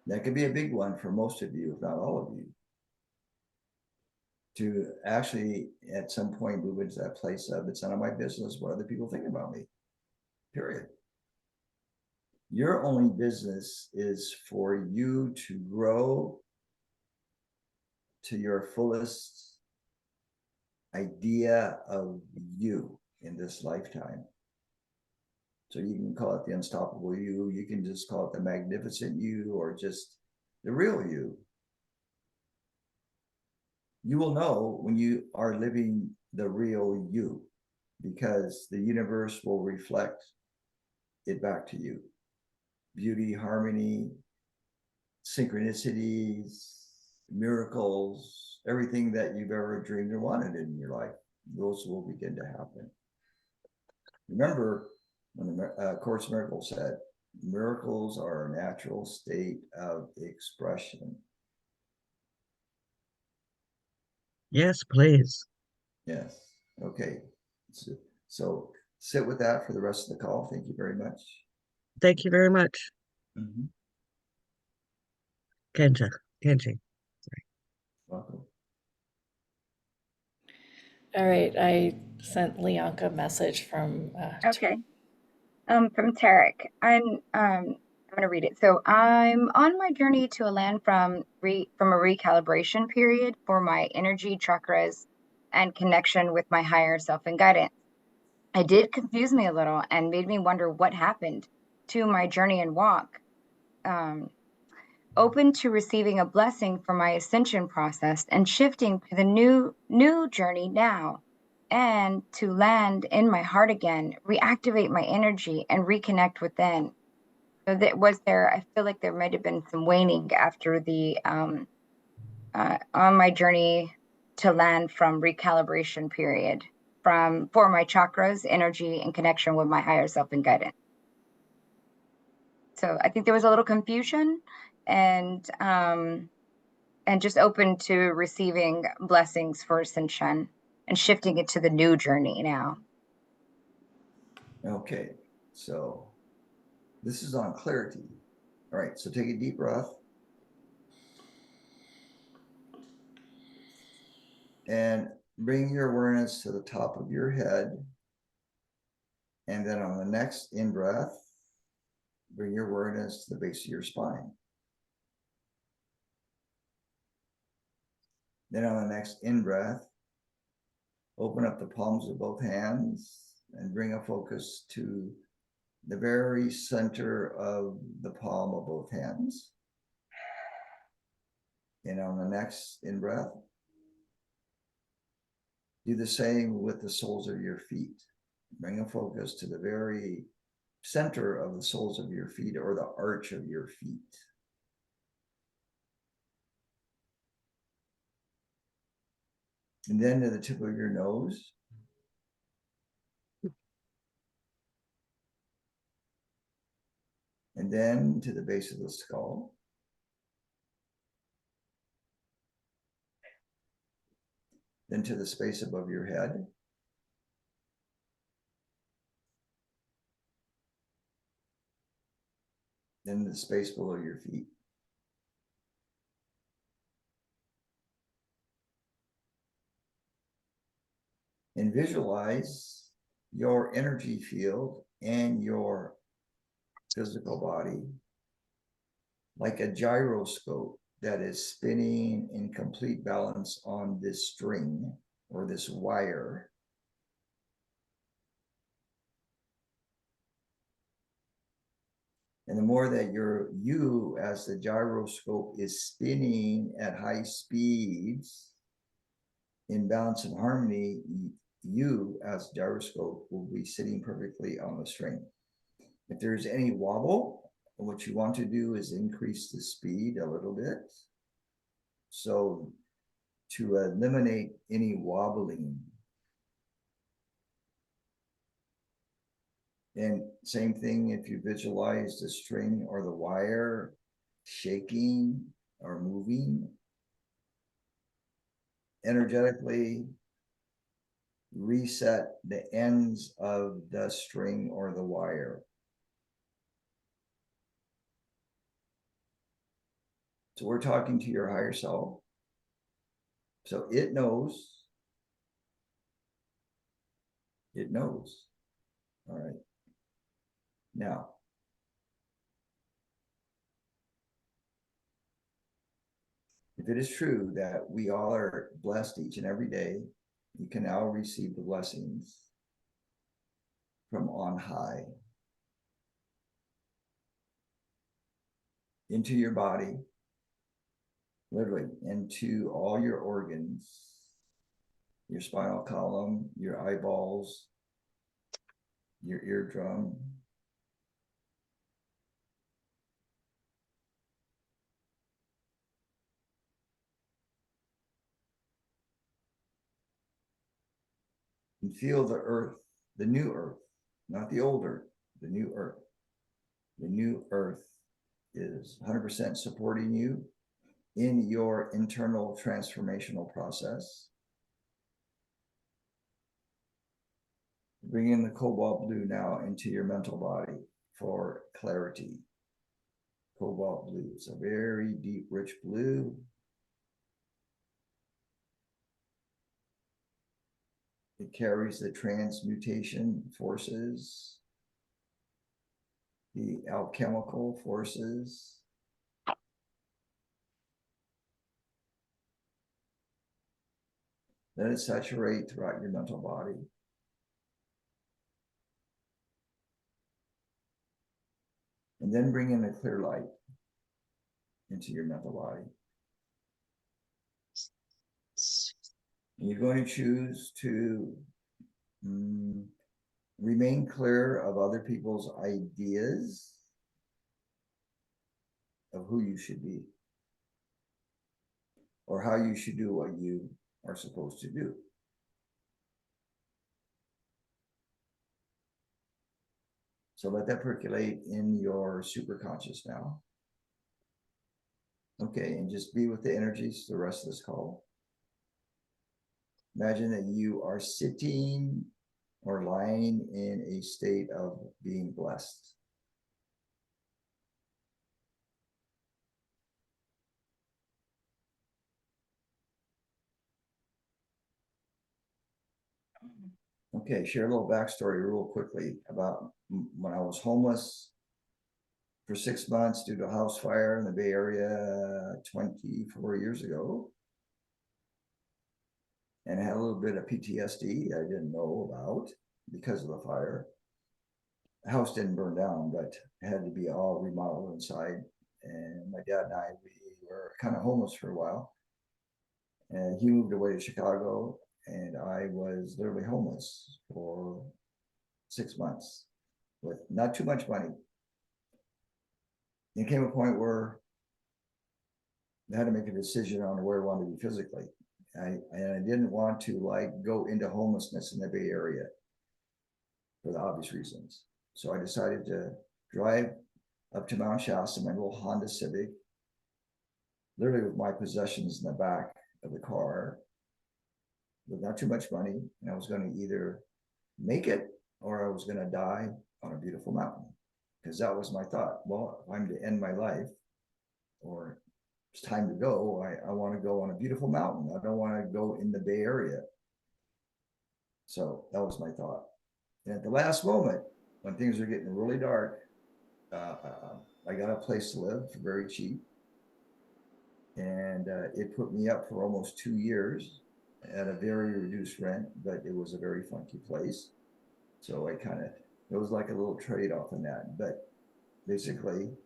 Speaker 3: That could be a big one for most of you, if not all of you, to actually at some point move into that place of it's none of my business what other people think about me, period. Your only business is for you to grow to your fullest idea of you in this lifetime. So you can call it the unstoppable you, you can just call it the magnificent you, or just the real you. You will know when you are living the real you, because the universe will reflect it back to you. Beauty, harmony, synchronicities, miracles, everything that you've ever dreamed or wanted in your life, those will begin to happen. Remember when the Course in Miracles said, miracles are a natural state of expression.
Speaker 7: Yes, please.
Speaker 3: Yes. Okay. So sit with that for the rest of the call. Thank you very much.
Speaker 7: Thank you very much,
Speaker 3: Mm-hmm.
Speaker 7: Kenji.
Speaker 3: Welcome.
Speaker 1: All right, I sent Leonka a message from
Speaker 2: Okay. From Tarek. I'm gonna read it. So I'm on my journey to a land from a recalibration period for my energy chakras and connection with my higher self and guidance. It did confuse me a little and made me wonder what happened to my journey and walk. Open to receiving a blessing for my ascension process and shifting to the new journey now, and to land in my heart again, reactivate my energy and reconnect within. So that was there. I feel like there might have been some waning after the on my journey to land from recalibration period for my chakras, energy, and connection with my higher self and guidance. So I think there was a little confusion, and just open to receiving blessings for ascension and shifting it to the new journey now.
Speaker 3: Okay. So this is on clarity. All right. So take a deep breath. And bring your awareness to the top of your head. And then on the next in-breath, bring your awareness to the base of your spine. Then on the next in-breath, open up the palms of both hands and bring a focus to the very center of the palm of both hands. And on the next in-breath, do the same with the soles of your feet. Bring a focus to the very center of the soles of your feet, or the arch of your feet. And then to the tip of your nose. And then to the base of the skull. Then to the space above your head. Then the space below your feet. And visualize your energy field and your physical body like a gyroscope that is spinning in complete balance on this string or this wire. And the more that you as the gyroscope is spinning at high speeds in balance and harmony, you as gyroscope will be sitting perfectly on the string. If there's any wobble what you want to do is increase the speed a little bit. So to eliminate any wobbling. And same thing if you visualize the string or the wire shaking or moving, energetically reset the ends of the string or the wire. So we're talking to your higher self. So it knows. It knows. All right. Now, if it is true that we all are blessed each and every day, you can now receive the blessings from on high into your body, literally into all your organs, your spinal column, your eyeballs, your eardrum, and feel the earth, the new earth, not the old earth, the new earth. The new earth is 100% supporting you in your internal transformational process. Bring in the cobalt blue now into your mental body for clarity. Cobalt blue is a very deep, rich blue. It carries the transmutation forces, the alchemical forces. Let it saturate throughout your mental body. And then bring in a clear light into your mental body. And you're going to choose to remain clear of other people's ideas of who you should be or how you should do what you are supposed to do. So let that percolate in your superconscious now. Okay, and just be with the energies the rest of this call. Imagine that you are sitting or lying in a state of being blessed. Okay, share a little backstory real quickly about when I was homeless for 6 months due to a house fire in the Bay Area 24 years ago. And I had a little bit of PTSD I didn't know about because of the fire. The house didn't burn down, but it had to be all remodeled inside. And my dad and I, we were kind of homeless for a while. And he moved away to Chicago, and I was literally homeless for 6 months with not too much money. It came a point where I had to make a decision on where I wanted to be physically. I didn't want to go into homelessness in the Bay Area for the obvious reasons. So I decided to drive up to Mount Shasta, my little Honda Civic, literally with my possessions in the back of the car, with not too much money. And I was going to either make it or I was going to die on a beautiful mountain. Because that was my thought. Well, if I'm to end my life or it's time to go, I want to go on a beautiful mountain. I don't want to go in the Bay Area. So that was my thought. And at the last moment, when things are getting really dark, I got a place to live for very cheap. And it put me up for almost 2 years at a very reduced rent, but it was a very funky place. So it was like a little trade-off in that. But basically,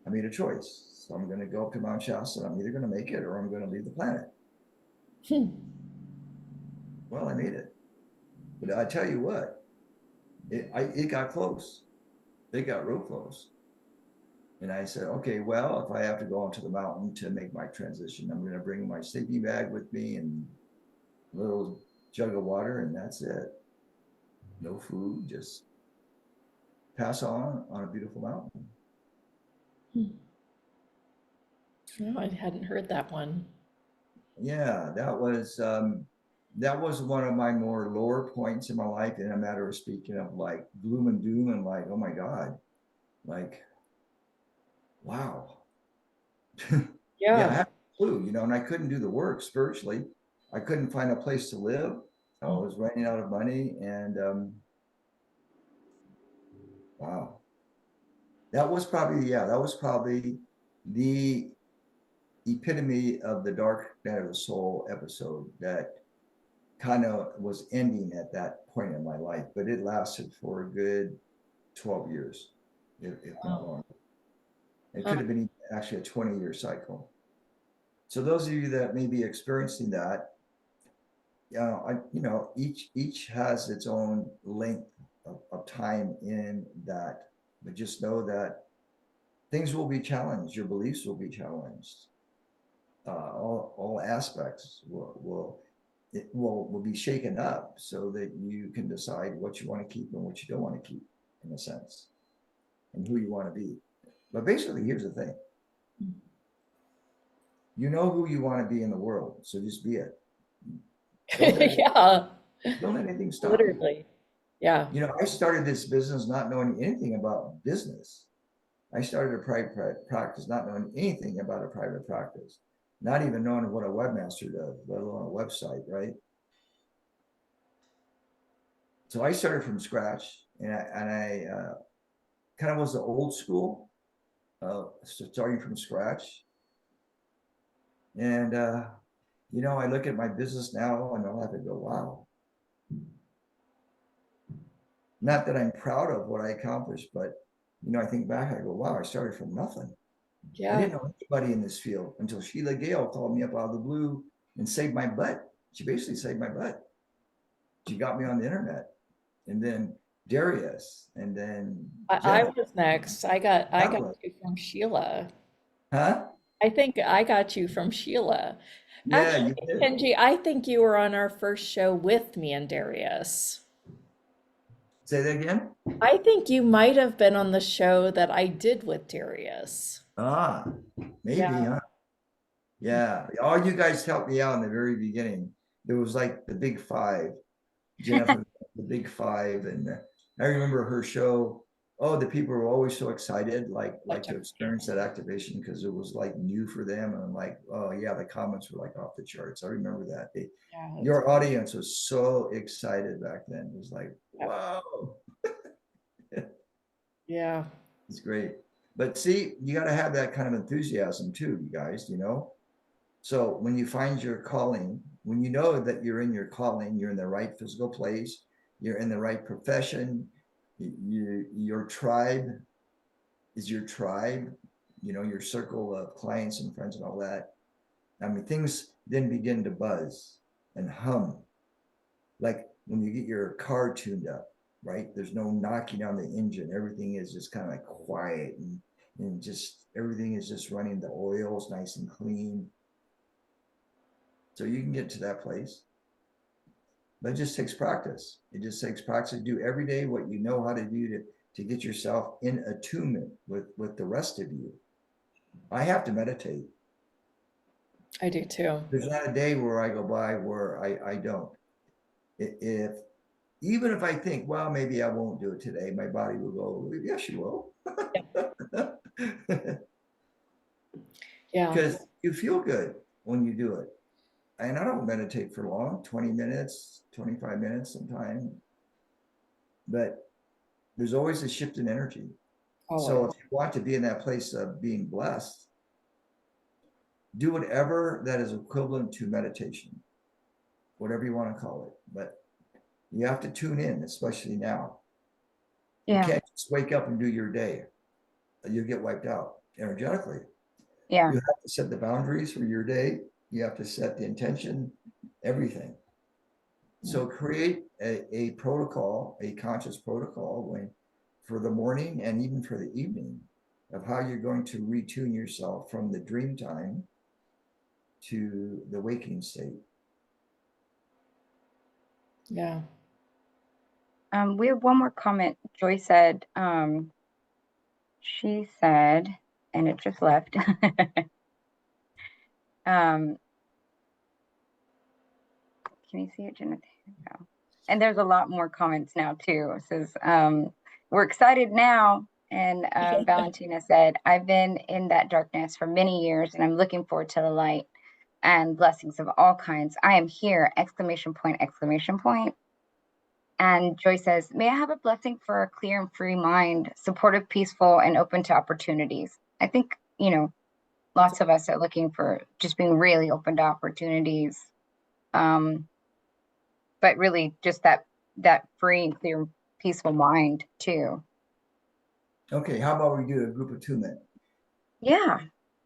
Speaker 3: I made a choice. So I'm going to go up to Mount Shasta. I'm either going to make it or I'm going to leave the planet. Well, I made it. But I tell you what, it got close. they got real close. And I said, okay, well, if I have to go onto the mountain to make my transition, I'm going to bring my sleeping bag with me and a little jug of water, and that's it. No food, just pass on a beautiful mountain.
Speaker 1: No, I hadn't heard that one.
Speaker 3: Yeah, that was one of my more lower points in my life, in a matter of speaking, of like gloom and doom and like, oh my God, like, wow. Yeah, I
Speaker 1: Yeah.
Speaker 3: had no clue, and I couldn't do the work spiritually. I couldn't find a place to live. I was running out of money, and wow, that was probably the epitome of the dark night of the soul episode that kind of was ending at that point in my life, but it lasted for a good 12 years, if not longer. It could have been actually a 20-year cycle. So those of you that may be experiencing that, each has its own length of time in that, but just know that things will be challenged. Your beliefs will be challenged. All aspects will be shaken up so that you can decide what you want to keep and what you don't want to keep, in a sense, and who you want to be. But basically, here's the thing. You know who you want to be in the world, so just be it.
Speaker 1: Yeah,
Speaker 3: Don't let anything stop you.
Speaker 1: literally. Yeah.
Speaker 3: I started this business not knowing anything about business. I started a private practice not knowing anything about a private practice, not even knowing what a webmaster does, let alone a website, right? So I started from scratch, and I kind of was the old school, starting from scratch. And I look at my business now, and I'll have to go, wow. Not that I'm proud of what I accomplished, but I think back, I go, wow, I started from nothing. I
Speaker 1: Yeah.
Speaker 3: didn't know anybody in this field until Sheila Gale called me up out of the blue and saved my butt. She basically saved my butt. She got me on the internet, and then Darius, and then
Speaker 1: I
Speaker 3: Jenna.
Speaker 1: was next. I got
Speaker 3: Pamela.
Speaker 1: you from Sheila.
Speaker 3: Huh?
Speaker 1: I think I got you from Sheila.
Speaker 3: Yeah,
Speaker 1: Actually,
Speaker 3: you did.
Speaker 1: Kenji, I think you were on our first show with me and Darius.
Speaker 3: Say that again.
Speaker 1: I think you might have been on the show that I did with Darius.
Speaker 3: Ah, maybe,
Speaker 1: Yeah.
Speaker 3: huh? Yeah, all you guys helped me out in the very beginning. It was like the big five. Jennifer, the big five, and I remember her show. Oh, the people were always so excited, like to experience that activation, because it was like new for them. And I'm like, oh yeah, the comments were like off the charts. I remember that.
Speaker 1: Yeah.
Speaker 3: Your audience was so excited back then. It was like,
Speaker 1: Yep.
Speaker 3: wow,
Speaker 1: Yeah.
Speaker 3: it's great. But see, you got to have that kind of enthusiasm too, you guys. So when you find your calling, when you know that you're in your calling, you're in the right physical place, you're in the right profession, your tribe is your tribe, your circle of clients and friends and all that. I mean, things then begin to buzz and hum. Like when you get your car tuned up, right? There's no knocking on the engine. Everything is just kind of quiet, and just everything is just running. The oil's nice and clean. So you can get to that place. But it just takes practice. It just takes practice to do every day what you know how to do to get yourself in attunement with the rest of you. I have to meditate.
Speaker 1: I do too.
Speaker 3: There's not a day where I go by where I don't. If even if I think, well, maybe I won't do it today, my body will go, yes, you will.
Speaker 1: Yeah.
Speaker 3: Because you feel good when you do it. And I don't meditate for long, 20 minutes, 25 minutes sometimes. But there's always a shift in energy. So
Speaker 1: Always.
Speaker 3: if you want to be in that place of being blessed, do whatever that is equivalent to meditation, whatever you want to call it. But you have to tune in, especially now. You
Speaker 2: Yeah.
Speaker 3: can't just wake up and do your day. You'll get wiped out energetically.
Speaker 2: Yeah.
Speaker 3: You have to set the boundaries for your day. You have to set the intention, everything. So create a protocol, a conscious protocol for the morning and even for the evening of how you're going to retune yourself from the dream time to the waking state.
Speaker 1: Yeah.
Speaker 2: We have one more comment. Joy said, she said, and it just left. Can you see it, Jennifer? No. And there's a lot more comments now too. It says, we're excited now. And Valentina said, I've been in that darkness for many years and I'm looking forward to the light and blessings of all kinds. I am here, exclamation point, exclamation point. And Joy says, may I have a blessing for a clear and free mind, supportive, peaceful, and open to opportunities. I think, you know, lots of us are looking for just being really open to opportunities. But really just that free and clear, peaceful mind too.
Speaker 3: Okay, how about we do a group attunement?
Speaker 2: Yeah,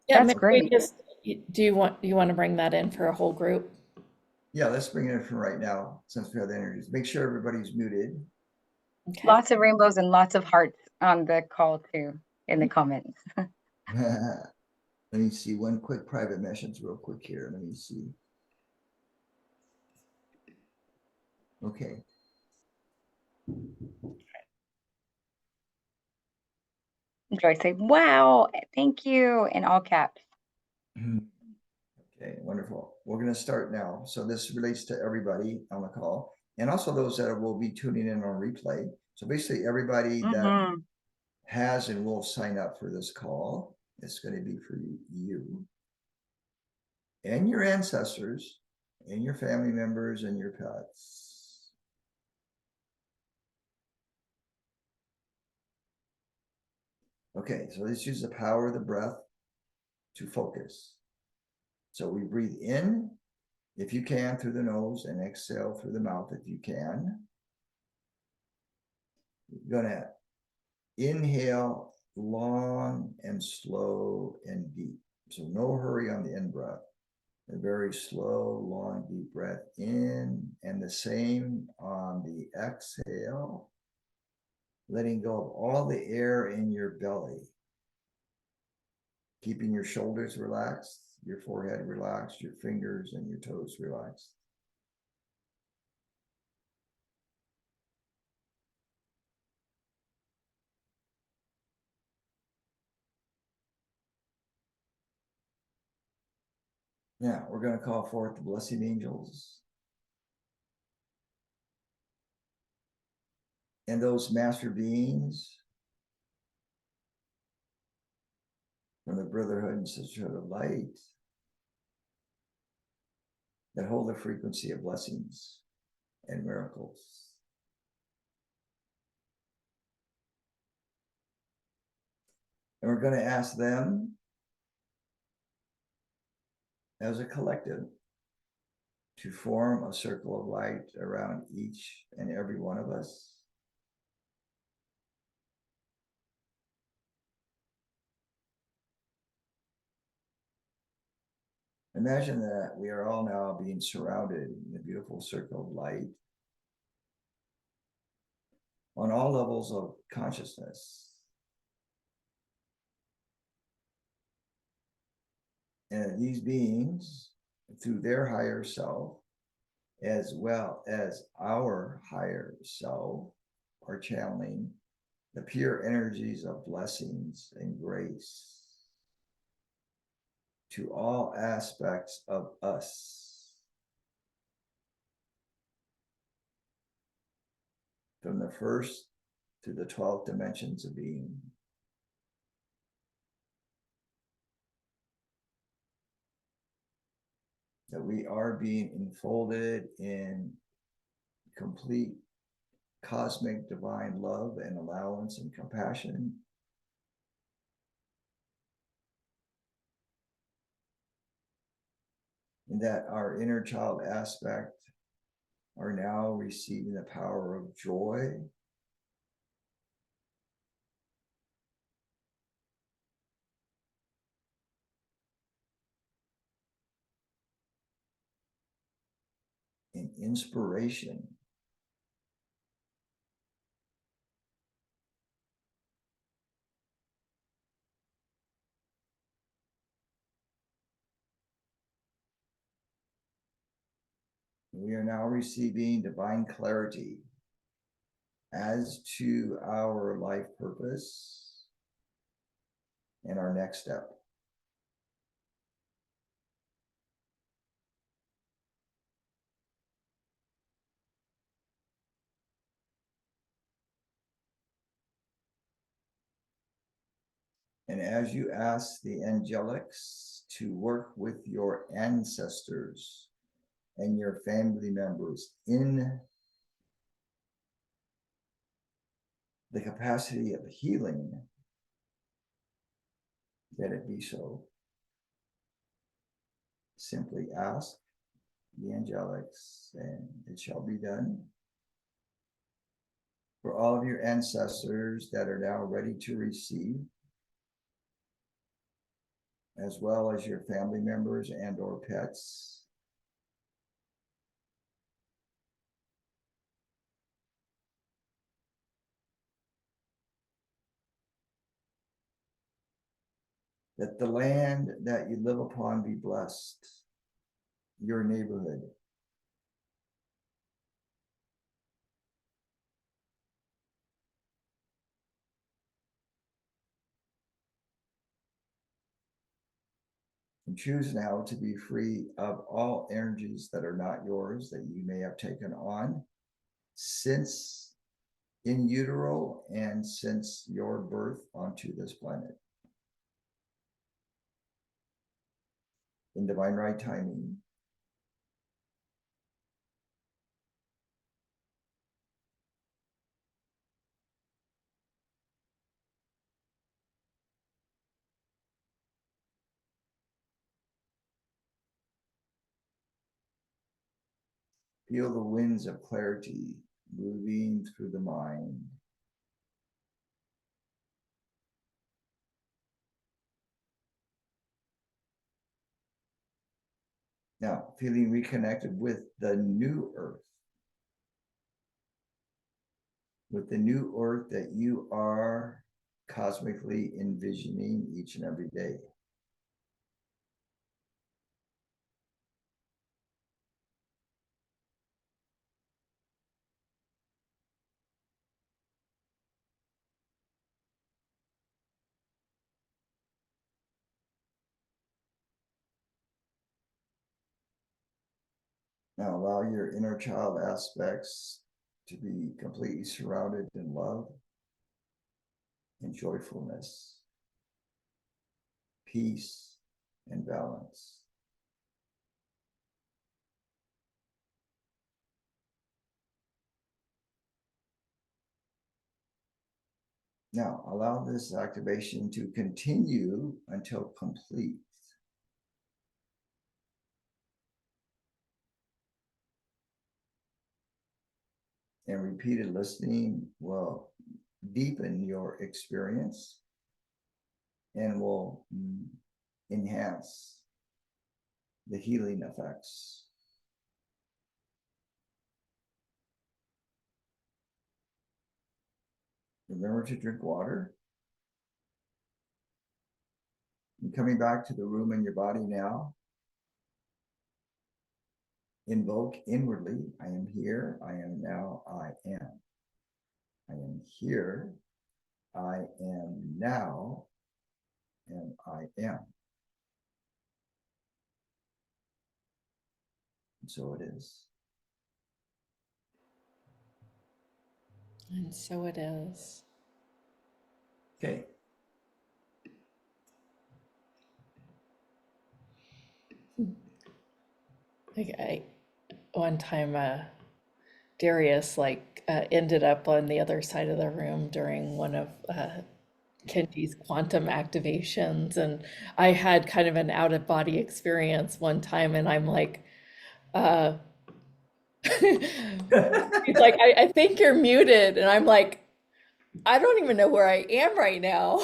Speaker 1: Yeah,
Speaker 2: that's
Speaker 1: maybe
Speaker 2: great.
Speaker 1: do you want to bring that in for a whole group?
Speaker 3: Yeah, let's bring it in for right now, since we have the energies. Make sure everybody's muted.
Speaker 1: Okay.
Speaker 2: Lots of rainbows and lots of hearts on the call too, in the comments.
Speaker 3: Let me see one quick private message real quick here. Let me see. Okay.
Speaker 2: Joy say, wow, thank you, in all caps.
Speaker 3: Okay, wonderful. We're going to start now. So this relates to everybody on the call and also those that will be tuning in on replay. So basically everybody that has and will sign up for this call, it's going to be for you and your ancestors and your family members and your pets. Okay, so let's use the power of the breath to focus. So we breathe in, if you can, through the nose, and exhale through the mouth if you can. You're gonna inhale long and slow and deep. So no hurry on the in-breath. A very slow, long, deep breath in, and the same on the exhale. Letting go of all the air in your belly. Keeping your shoulders relaxed, your forehead relaxed, your fingers and your toes relaxed. Now we're going to call forth the blessing angels and those master beings from the Brotherhood and Sisterhood of Light that hold the frequency of blessings and miracles. And we're going to ask them as a collective to form a circle of light around each and every one of us. Imagine that we are all now being surrounded in a beautiful circle of light on all levels of consciousness. And these beings, through their higher self, as well as our higher self, are channeling the pure energies of blessings and grace to all aspects of us. From the first to the 12th dimensions of being. That we are being enfolded in complete cosmic divine love and allowance and compassion. And that our inner child aspect are now receiving the power of joy. And inspiration. we are now receiving divine clarity as to our life purpose and our next step. And as you ask the angelics to work with your ancestors and your family members in the capacity of healing, let it be so. Simply ask the angelics, and it shall be done. For all of your ancestors that are now ready to receive, as well as your family members and or pets, that the land that you live upon be blessed, your neighborhood, and choose now to be free of all energies that are not yours, that you may have taken on since in utero and since your birth onto this planet. In divine right timing, feel the winds of clarity moving through the mind. Now, feeling reconnected with the new earth, with the new earth that you are cosmically envisioning each and every day. Now allow your inner child aspects to be completely surrounded in love and joyfulness, peace and balance. Now allow this activation to continue until complete. And repeated listening will deepen your experience and will enhance the healing effects. Remember to drink water. And coming back to the room in your body now, invoke inwardly, I am here, I am now, I am. I am here, I am now, and I am. And so it is.
Speaker 1: And so it is.
Speaker 3: Okay.
Speaker 1: Like one time, Darius ended up on the other side of the room during one of Kenji's quantum activations, and I had kind of an out of body experience one time, and I'm like, uh, he's like, I think you're muted, and I'm like, I don't even know where I am right now.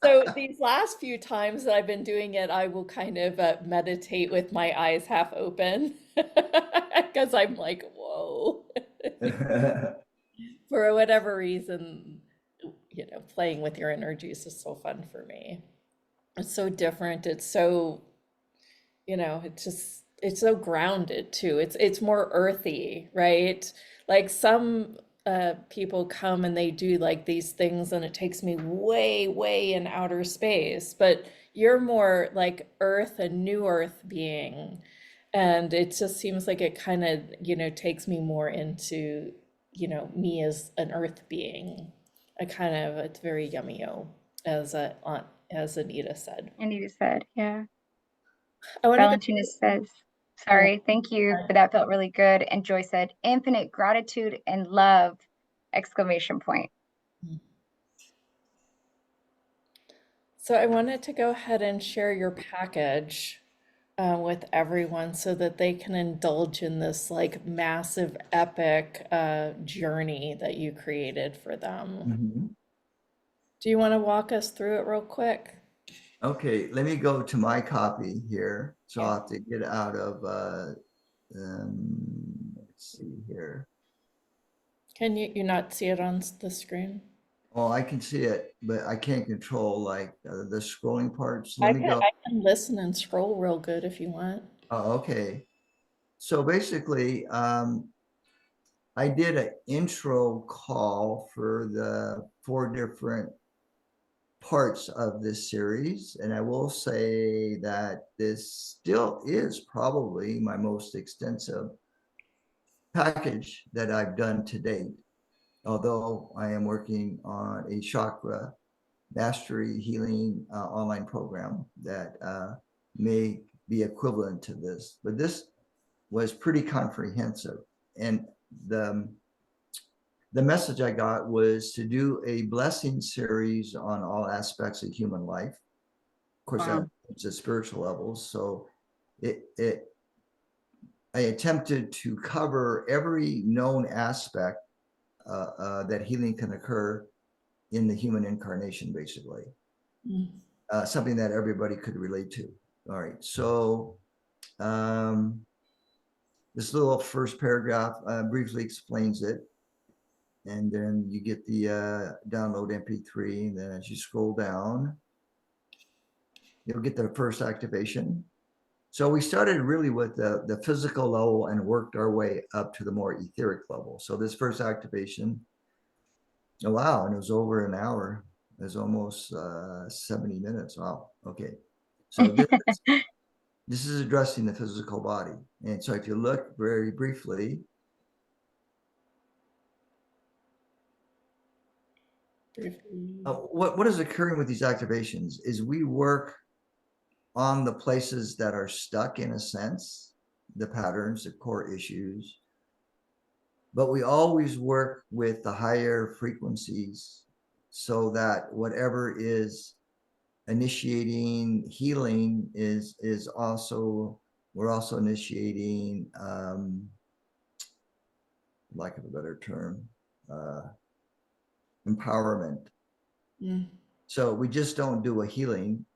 Speaker 1: So these last few times that I've been doing it, I will kind of meditate with my eyes half open because I'm like, whoa. For whatever reason, playing with your energies is so fun for me. It's so different. It's so, it's just it's so grounded too. It's more earthy, right? Like some people come and they do like these things and it takes me way, way in outer space, but you're more like earth, a new earth being. And it just seems like it kind of, takes me more into, me as an earth being. It's very yummy-o, as Anita said.
Speaker 2: Anita said, yeah.
Speaker 1: I want to go.
Speaker 2: Valentina says, sorry, thank you, but that felt really good. And Joy said, infinite gratitude and love, exclamation point.
Speaker 1: So I wanted to go ahead and share your package with everyone so that they can indulge in this like massive epic journey that you created for them.
Speaker 3: Mhm.
Speaker 1: Do you want to walk us through it real quick?
Speaker 3: Okay, let me go to my copy here. So I'll have to get out of, let's see here.
Speaker 1: Can you not see it on the screen?
Speaker 3: Oh, I can see it, but I can't control like the scrolling parts. Let me go.
Speaker 1: I can listen and scroll real good if you want.
Speaker 3: Oh, okay. So basically, I did an intro call for the 4 different parts of this series, and I will say that this still is probably my most extensive package that I've done to date, although I am working on a chakra mastery healing online program that may be equivalent to this, but this was pretty comprehensive. And the message I got was to do a blessing series on all aspects of human life. Of course,
Speaker 2: Wow.
Speaker 3: it's a spiritual level. So I attempted to cover every known aspect that healing can occur in the human incarnation, basically. Something that everybody could relate to. All right. So this little first paragraph briefly explains it. And then you get the download MP3. And then as you scroll down, you'll get the first activation. So we started really with the physical level and worked our way up to the more etheric level. So this first activation, oh, wow, and it was over an hour. It was almost 70 minutes. Wow. Okay. So this is addressing the physical body. And so if you look very briefly, what is occurring with these activations is we work on the places that are stuck, in a sense, the patterns, the core issues, but we always work with the higher frequencies so that whatever is initiating healing is also, we're also initiating, lack of a better term, empowerment. So we just don't do a healing.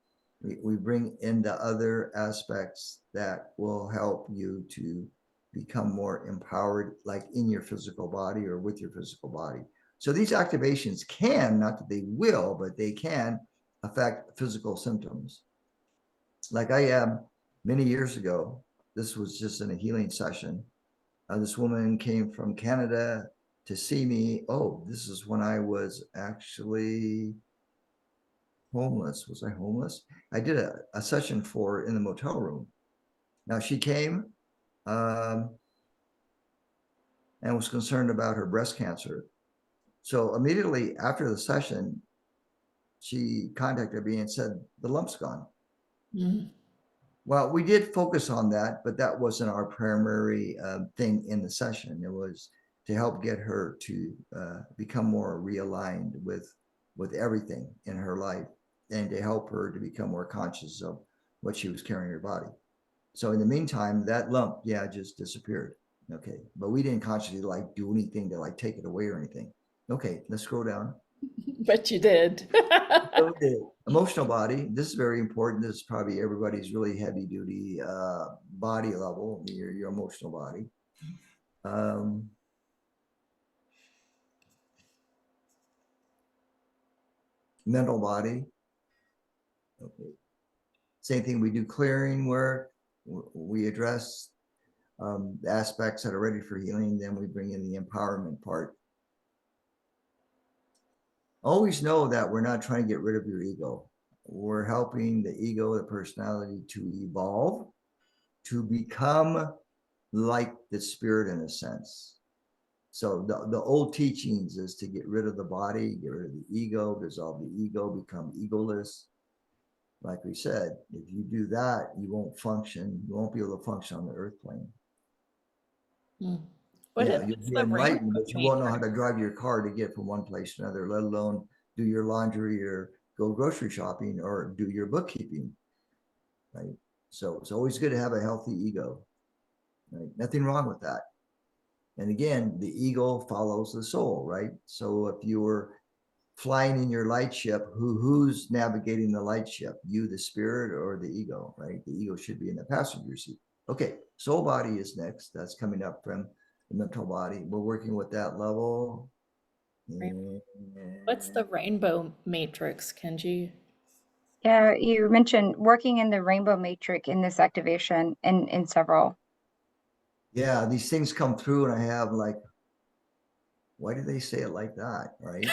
Speaker 3: We bring in the other aspects that will help you to become more empowered, like in your physical body or with your physical body. So these activations can, not that they will, but they can affect physical symptoms. Like I am many years ago, this was just in a healing session. This woman came from Canada to see me. Oh, this is when I was actually homeless. Was I homeless? I did a session for her in the motel room. Now she came and was concerned about her breast cancer. So immediately after the session, she contacted me and said, the lump's gone. Well, we did focus on that, but that wasn't our primary thing in the session. It was to help get her to become more realigned with everything in her life, and to help her to become more conscious of what she was carrying in her body. So in the meantime, that lump, yeah, just disappeared. Okay, but we didn't consciously like do anything to like take it away or anything. Okay, let's scroll down.
Speaker 1: But you did.
Speaker 3: Okay, emotional body. This is very important. This is probably everybody's really heavy duty body level, your emotional body. Mental body. Okay. Same thing, we do clearing work, We address the aspects that are ready for healing, then we bring in the empowerment part. Always know that we're not trying to get rid of your ego. We're helping the ego, the personality, to evolve, to become like the spirit in a sense. So the old teachings is to get rid of the body, get rid of the ego, dissolve the ego, become egoless. Like we said, if you do that, you won't function. You won't be able to function on the earth plane.
Speaker 1: What
Speaker 3: Yeah,
Speaker 1: is
Speaker 3: you'll be
Speaker 1: the
Speaker 3: enlightened,
Speaker 1: rainbow
Speaker 3: but you won't know how
Speaker 1: matrix?
Speaker 3: to drive your car to get from one place to another, let alone do your laundry or go grocery shopping or do your bookkeeping, right? So it's always good to have a healthy ego, right? Nothing wrong with that. And again, the ego follows the soul, right? So if you were flying in your light ship, who's navigating the light ship? You, the spirit, or the ego, right? The ego should be in the passenger seat. Okay, soul body is next. That's coming up from the mental body. We're working with that level. And
Speaker 1: What's the rainbow matrix, Kenji?
Speaker 2: Yeah, you mentioned working in the rainbow matrix in this activation and in several.
Speaker 3: yeah, these things come through, and I have like, why do they say it like that, right?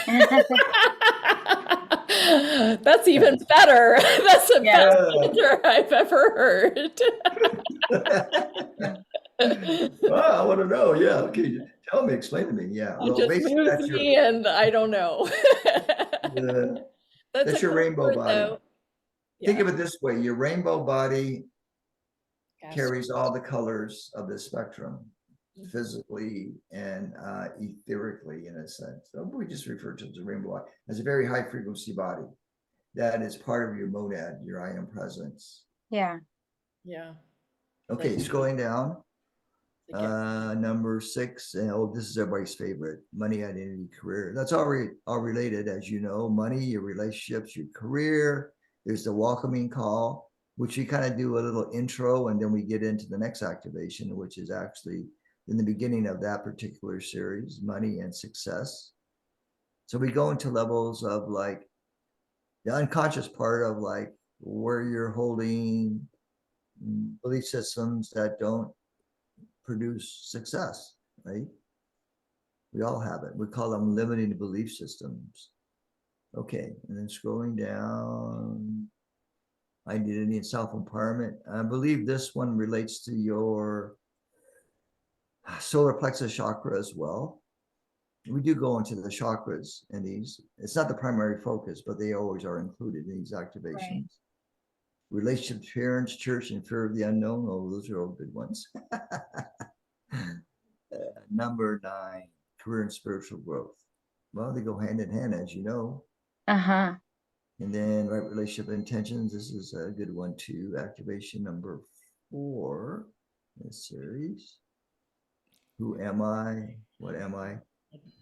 Speaker 1: That's even better. That's the
Speaker 2: Yeah.
Speaker 1: best answer I've ever heard.
Speaker 3: Well, I want to know. Yeah, okay. Tell me, explain to me. Yeah.
Speaker 1: It
Speaker 3: Well,
Speaker 1: just
Speaker 3: basically,
Speaker 1: moves me and I don't know. That's a
Speaker 3: that's your
Speaker 1: cool
Speaker 3: rainbow
Speaker 1: word
Speaker 3: body.
Speaker 1: though.
Speaker 3: Think
Speaker 1: Yeah.
Speaker 3: of it this way: your rainbow body
Speaker 1: Gosh.
Speaker 3: carries all the colors of the spectrum, physically and etherically, in a sense. So we just refer to it as a rainbow body. It's a very high frequency body that is part of your monad, your I am presence.
Speaker 2: Yeah.
Speaker 1: Yeah.
Speaker 3: Okay, scrolling down.
Speaker 1: Like
Speaker 3: Number 6, and oh, this is everybody's favorite: money, identity, career. That's all related, as you know. Money, your relationships, your career. There's the welcoming call, which we kind of do a little intro, and then we get into the next activation, which is actually in the beginning of that particular series: money and success. So we go into levels of like the unconscious part of like where you're holding belief systems that don't produce success, right? We all have it. We call them limiting belief systems. Okay, and then scrolling down, identity and self-empowerment. I believe this one relates to your solar plexus chakra as well. We do go into the chakras in these. It's not the primary focus, but they always are included in these activations.
Speaker 2: Right.
Speaker 3: Relationship, parents, church, and fear of the unknown. Oh, those are all good ones. Number 9, career and spiritual growth. Well, they go hand in hand, as you know.
Speaker 2: Uh-huh.
Speaker 3: And then right relationship intentions. This is a good one too. Activation number 4 in this series. Who am I? What am I?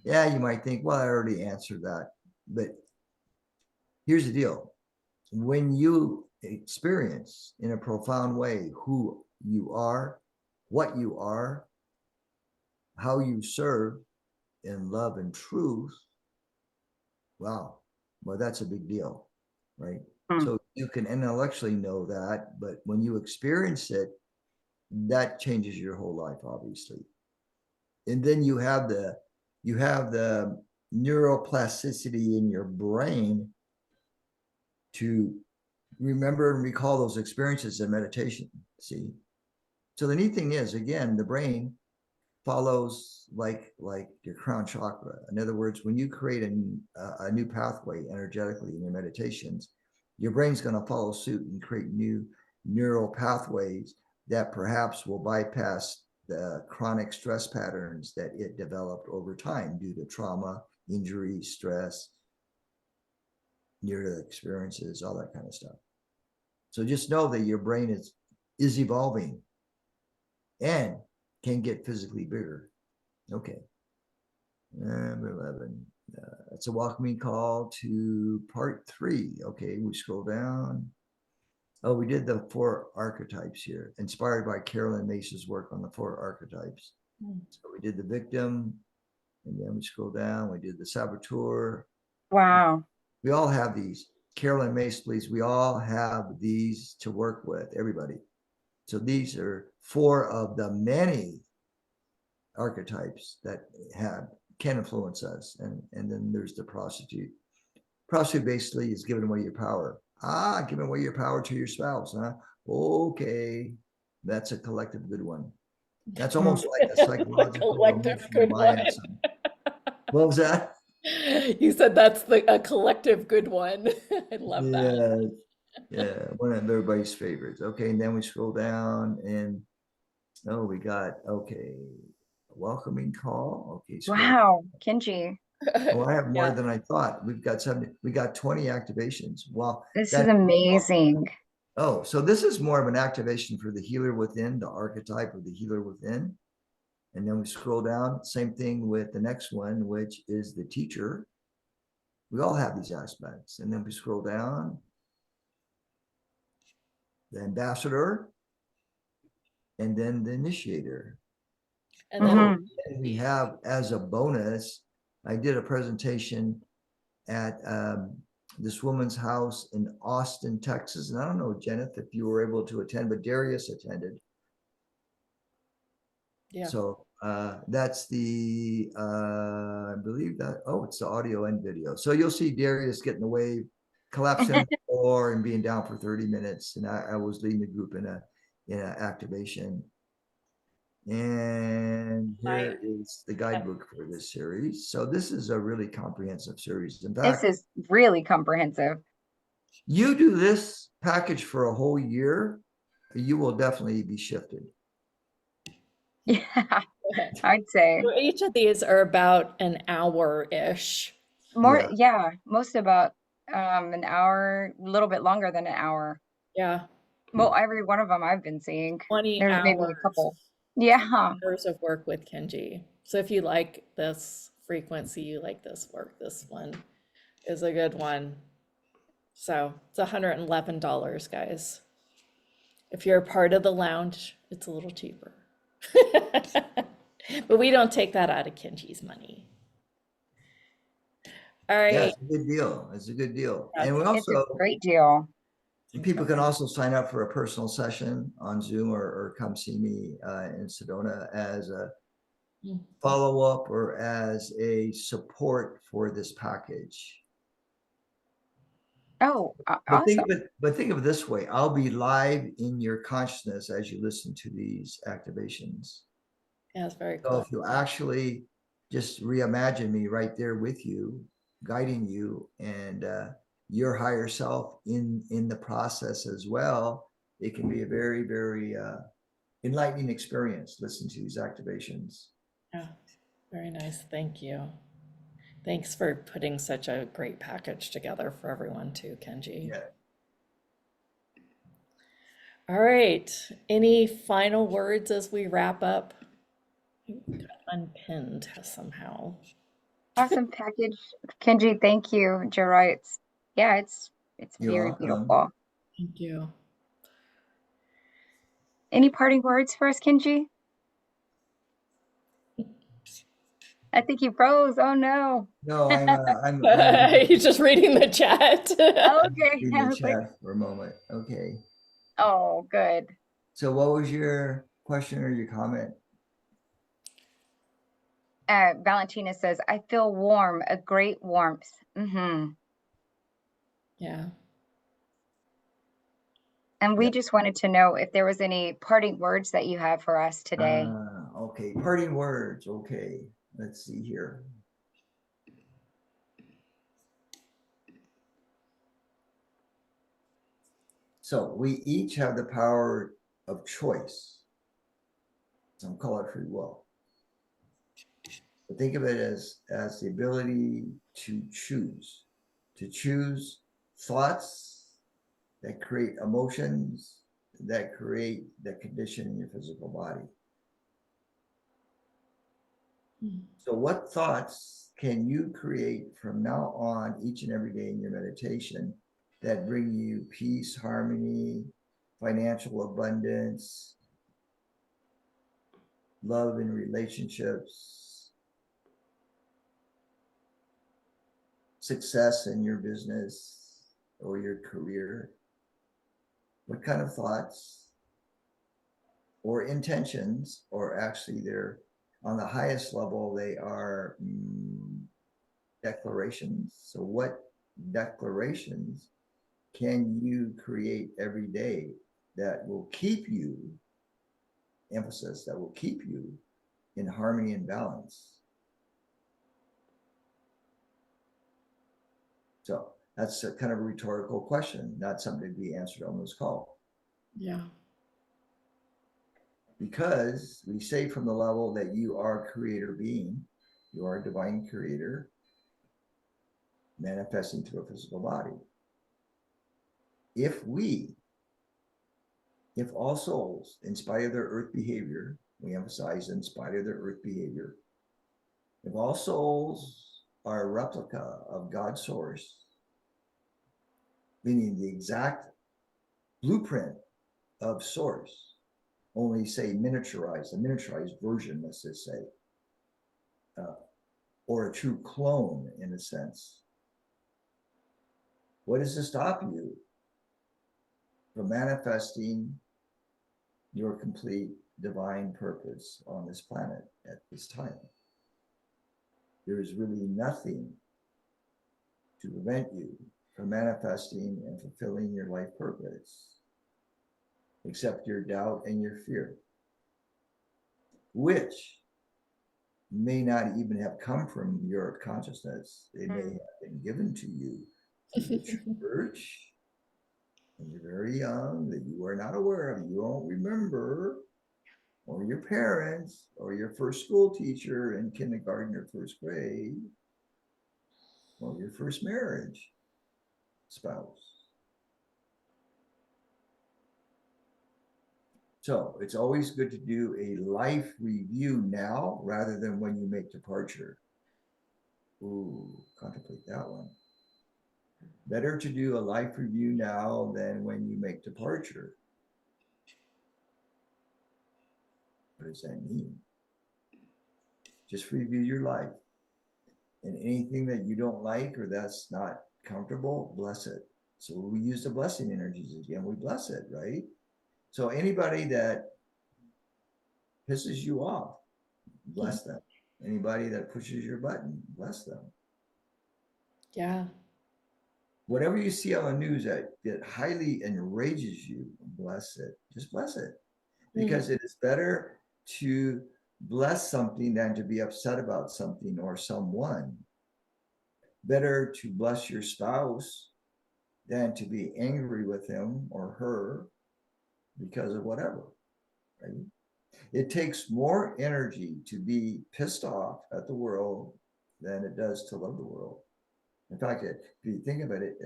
Speaker 3: Yeah, you might think, well, I already answered that. But here's the deal. When you experience in a profound way who you are, what you are, how you serve in love and truth, wow, well, that's a big deal, right? So you can intellectually know that, but when you experience it, that changes your whole life, obviously. And then you have the neuroplasticity in your brain to remember and recall those experiences in meditation. See, so the neat thing is, again, the brain follows like your crown chakra. In other words, when you create a new pathway energetically in your meditations, your brain's going to follow suit and create new neural pathways that perhaps will bypass the chronic stress patterns that it developed over time due to trauma, injury, stress, near-death experiences, all that kind of stuff. So just know that your brain is evolving and can get physically bigger. Okay. Number 11. It's a welcoming call to part 3. Okay, we scroll down. Oh, we did the 4 archetypes here, inspired by Carolyn Mace's work on the 4 archetypes. So we did the victim, and then we scroll down. We did the saboteur.
Speaker 2: Wow.
Speaker 3: We all have these. Carolyn Mace, please. We all have these to work with, everybody. So these are 4 of the many archetypes that can influence us. And then there's the prostitute. Prostitute basically is giving away your power. Giving away your power to your spouse, huh? Okay, that's a collective good one. That's almost like a psychological
Speaker 1: collective
Speaker 3: emotional
Speaker 1: good one.
Speaker 3: bias. What was that?
Speaker 1: You said that's a collective good one. I love that.
Speaker 3: Yeah, one of everybody's favorites. Okay, and then we scroll down and we got welcoming call. Okay, scroll.
Speaker 2: Wow, Kenji,
Speaker 3: Oh, I have more
Speaker 1: Yeah.
Speaker 3: than I thought. We got 20 activations. Wow.
Speaker 2: this is amazing.
Speaker 3: Oh, so this is more of an activation for the healer within, the archetype of the healer within. And then we scroll down, same thing with the next one, which is the teacher. We all have these aspects. And then we scroll down, the ambassador, and then the initiator.
Speaker 1: And then
Speaker 3: And we have, as a bonus, I did a presentation at this woman's house in Austin, Texas. And I don't know, Jeneth, if you were able to attend, but Darius attended.
Speaker 1: yeah.
Speaker 3: So that's the, I believe that, it's the audio and video. So you'll see Darius getting the wave, collapsing on the floor and being down for 30 minutes. And I was leading the group in a activation. And here is the guidebook for this series. So this is a really comprehensive series. In fact,
Speaker 2: This is really comprehensive.
Speaker 3: you do this package for a whole year, you will definitely be shifted.
Speaker 2: Yeah, I'd say
Speaker 1: So each of these are about an hour-ish.
Speaker 2: more. Yeah, most about an hour, a little bit longer than an hour.
Speaker 1: Yeah.
Speaker 2: Well, every one of them I've been seeing.
Speaker 1: 20
Speaker 2: There's maybe a
Speaker 1: hours.
Speaker 2: couple. Yeah.
Speaker 1: Hours of work with Kenji. So if you like this frequency, you like this work, this one is a good one. So it's $111, guys. If you're a part of the lounge, it's a little cheaper. But we don't take that out of Kenji's money. All right.
Speaker 3: Yeah, it's a good deal. It's a good deal. And we
Speaker 2: It's a
Speaker 3: also,
Speaker 2: great deal.
Speaker 3: people can also sign up for a personal session on Zoom or come see me in Sedona as a follow-up or as a support for this package.
Speaker 2: Oh,
Speaker 3: But think
Speaker 2: awesome.
Speaker 3: of it this way. I'll be live in your consciousness as you listen to these activations.
Speaker 1: Yeah, it's very
Speaker 3: So
Speaker 1: cool.
Speaker 3: if you actually just reimagine me right there with you, guiding you and your higher self in the process as well, it can be a very, very enlightening experience. Listen to these activations.
Speaker 1: Yeah, very nice. Thank you. Thanks for putting such a great package together for everyone too, Kenji.
Speaker 3: Yeah.
Speaker 1: All right. Any final words as we wrap up? Got unpinned somehow.
Speaker 2: Awesome package. Kenji, thank you. You're right. Yeah, it's
Speaker 3: You're
Speaker 2: very
Speaker 3: welcome.
Speaker 2: beautiful.
Speaker 1: Thank you.
Speaker 2: Any parting words for us, Kenji? I think you froze. Oh no.
Speaker 3: No, I'm
Speaker 1: He's just reading the chat.
Speaker 2: Okay.
Speaker 3: reading
Speaker 2: I
Speaker 3: the
Speaker 2: was like,
Speaker 3: chat for a moment. Okay.
Speaker 2: oh, good.
Speaker 3: So what was your question or your comment?
Speaker 2: Valentina says, I feel warm, a great warmth.
Speaker 1: Yeah.
Speaker 2: And we just wanted to know if there was any parting words that you have for us today.
Speaker 3: Okay, parting words. Okay, let's see here. So we each have the power of choice. Some call it free will. But think of it as the ability to choose thoughts that create emotions that create the condition in your physical body. So what thoughts can you create from now on each and every day in your meditation that bring you peace, harmony, financial abundance, love in relationships, success in your business or your career? What kind of thoughts or intentions, or actually they're on the highest level, they are declarations. So what declarations can you create every day that will keep you, emphasis, that will keep you in harmony and balance? So that's a kind of a rhetorical question, not something to be answered on this call.
Speaker 1: Yeah.
Speaker 3: Because we say from the level that you are a creator being, you are a divine creator manifesting through a physical body. If all souls, in spite of their earth behavior, we emphasize in spite of their earth behavior, if all souls are a replica of God's source, meaning the exact blueprint of source, only say miniaturized, a miniaturized version, let's just say, or a true clone in a sense, what is to stop you from manifesting your complete divine purpose on this planet at this time? There is really nothing to prevent you from manifesting and fulfilling your life purpose, except your doubt and your fear, which may not even have come from your consciousness. They may have been given to you through the church when you're very young, that you are not aware of, you don't remember, or your parents, or your first school teacher in kindergarten or first grade, or your first marriage spouse. So it's always good to do a life review now rather than when you make departure. Ooh, contemplate that one. Better to do a life review now than when you make departure. What does that mean? Just review your life. And anything that you don't like or that's not comfortable, bless it. So we use the blessing energies again. We bless it, right? So anybody that pisses you off, bless them. Anybody that pushes your button, bless them.
Speaker 1: Yeah.
Speaker 3: Whatever you see on the news that highly enrages you, bless it. Just bless it. Because it is better to bless something than to be upset about something or someone. Better to bless your spouse than to be angry with him or her because of whatever, right? It takes more energy to be pissed off at the world than it does to love the world. In fact, if you think about it,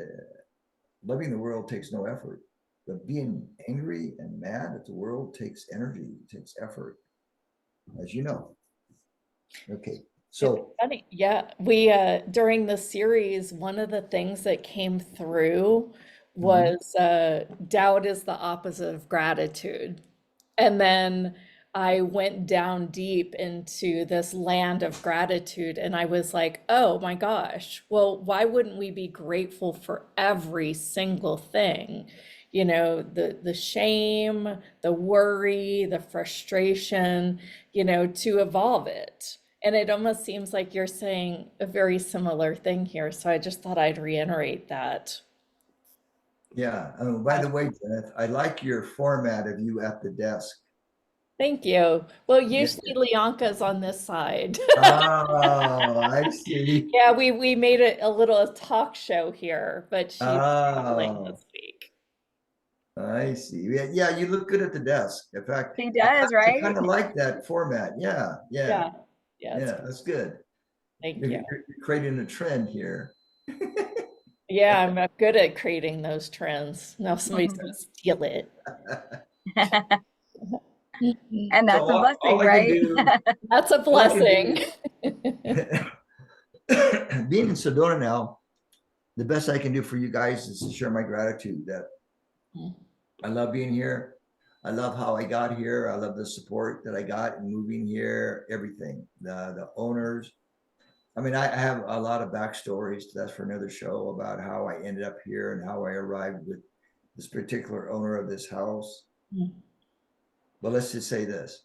Speaker 3: loving the world takes no effort, but being angry and mad at the world takes energy, takes effort, as you know. Okay, so
Speaker 1: Funny. Yeah, we during the series, one of the things that came through was doubt is the opposite of gratitude. And then I went down deep into this land of gratitude, and I was like, oh my gosh, well, why wouldn't we be grateful for every single thing? You know, the shame, the worry, the frustration, you know, to evolve it. And it almost seems like you're saying a very similar thing here. So I just thought I'd reiterate that.
Speaker 3: yeah. By the way, Jeneth, I like your format of you at the desk.
Speaker 1: Thank you. Well,
Speaker 3: Yeah.
Speaker 1: usually Lianka's on this side.
Speaker 3: Oh, I see.
Speaker 1: Yeah, we made it a little talk show here, but she's traveling
Speaker 3: Oh,
Speaker 1: this week.
Speaker 3: I see. Yeah, yeah, you look good at the desk. In fact,
Speaker 2: She does,
Speaker 3: I
Speaker 2: right?
Speaker 3: kind of like that format. Yeah, yeah,
Speaker 1: Yeah, yeah,
Speaker 3: yeah. That's good.
Speaker 1: thank
Speaker 3: You're,
Speaker 1: you.
Speaker 3: you're creating a trend here.
Speaker 1: Yeah, I'm good at creating those trends. Now somebody's gonna steal it.
Speaker 2: And
Speaker 3: So
Speaker 2: that's a
Speaker 3: all
Speaker 2: blessing,
Speaker 3: I can
Speaker 2: right?
Speaker 3: do,
Speaker 1: That's a
Speaker 3: all I can
Speaker 1: blessing.
Speaker 3: do, being in Sedona now, the best I can do for you guys is to share my gratitude that I love being here. I love how I got here. I love the support that I got in moving here, everything, the owners. I mean, I have a lot of backstories. That's for another show about how I ended up here and how I arrived with this particular owner of this house. But let's just say this.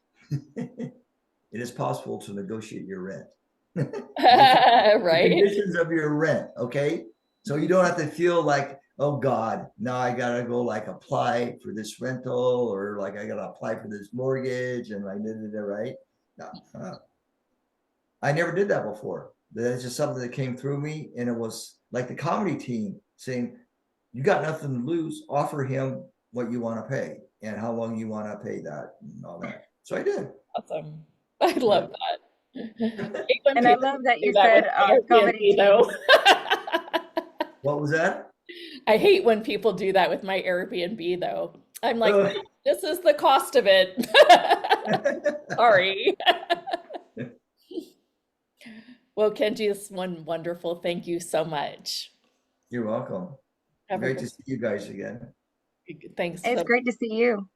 Speaker 3: It is possible to negotiate your rent. The
Speaker 1: Right?
Speaker 3: conditions of your rent, okay? So you don't have to feel like, oh God, now I gotta go like apply for this rental, or like I gotta apply for this mortgage, and like, right? No, I never did that before. That's just something that came through me, and it was like the comedy team saying, "You got nothing to lose. Offer him what you want to pay and how long you want to pay that and all that." So I did.
Speaker 1: Awesome. I love that. I hate when
Speaker 2: And I
Speaker 1: people
Speaker 2: love that
Speaker 1: do
Speaker 2: you
Speaker 1: that with
Speaker 2: said
Speaker 1: my
Speaker 2: comedy
Speaker 1: Airbnb,
Speaker 2: team.
Speaker 1: though.
Speaker 3: What was that?
Speaker 1: I hate when people do that with my Airbnb, though. I'm like,
Speaker 3: Ugh.
Speaker 1: this is the cost of it. Sorry. Well, Kenji, it's one wonderful. Thank you so much.
Speaker 3: You're welcome.
Speaker 1: Have a
Speaker 3: Great to
Speaker 1: good,
Speaker 3: see you guys again.
Speaker 1: thanks
Speaker 2: It's
Speaker 1: so
Speaker 2: great to see you.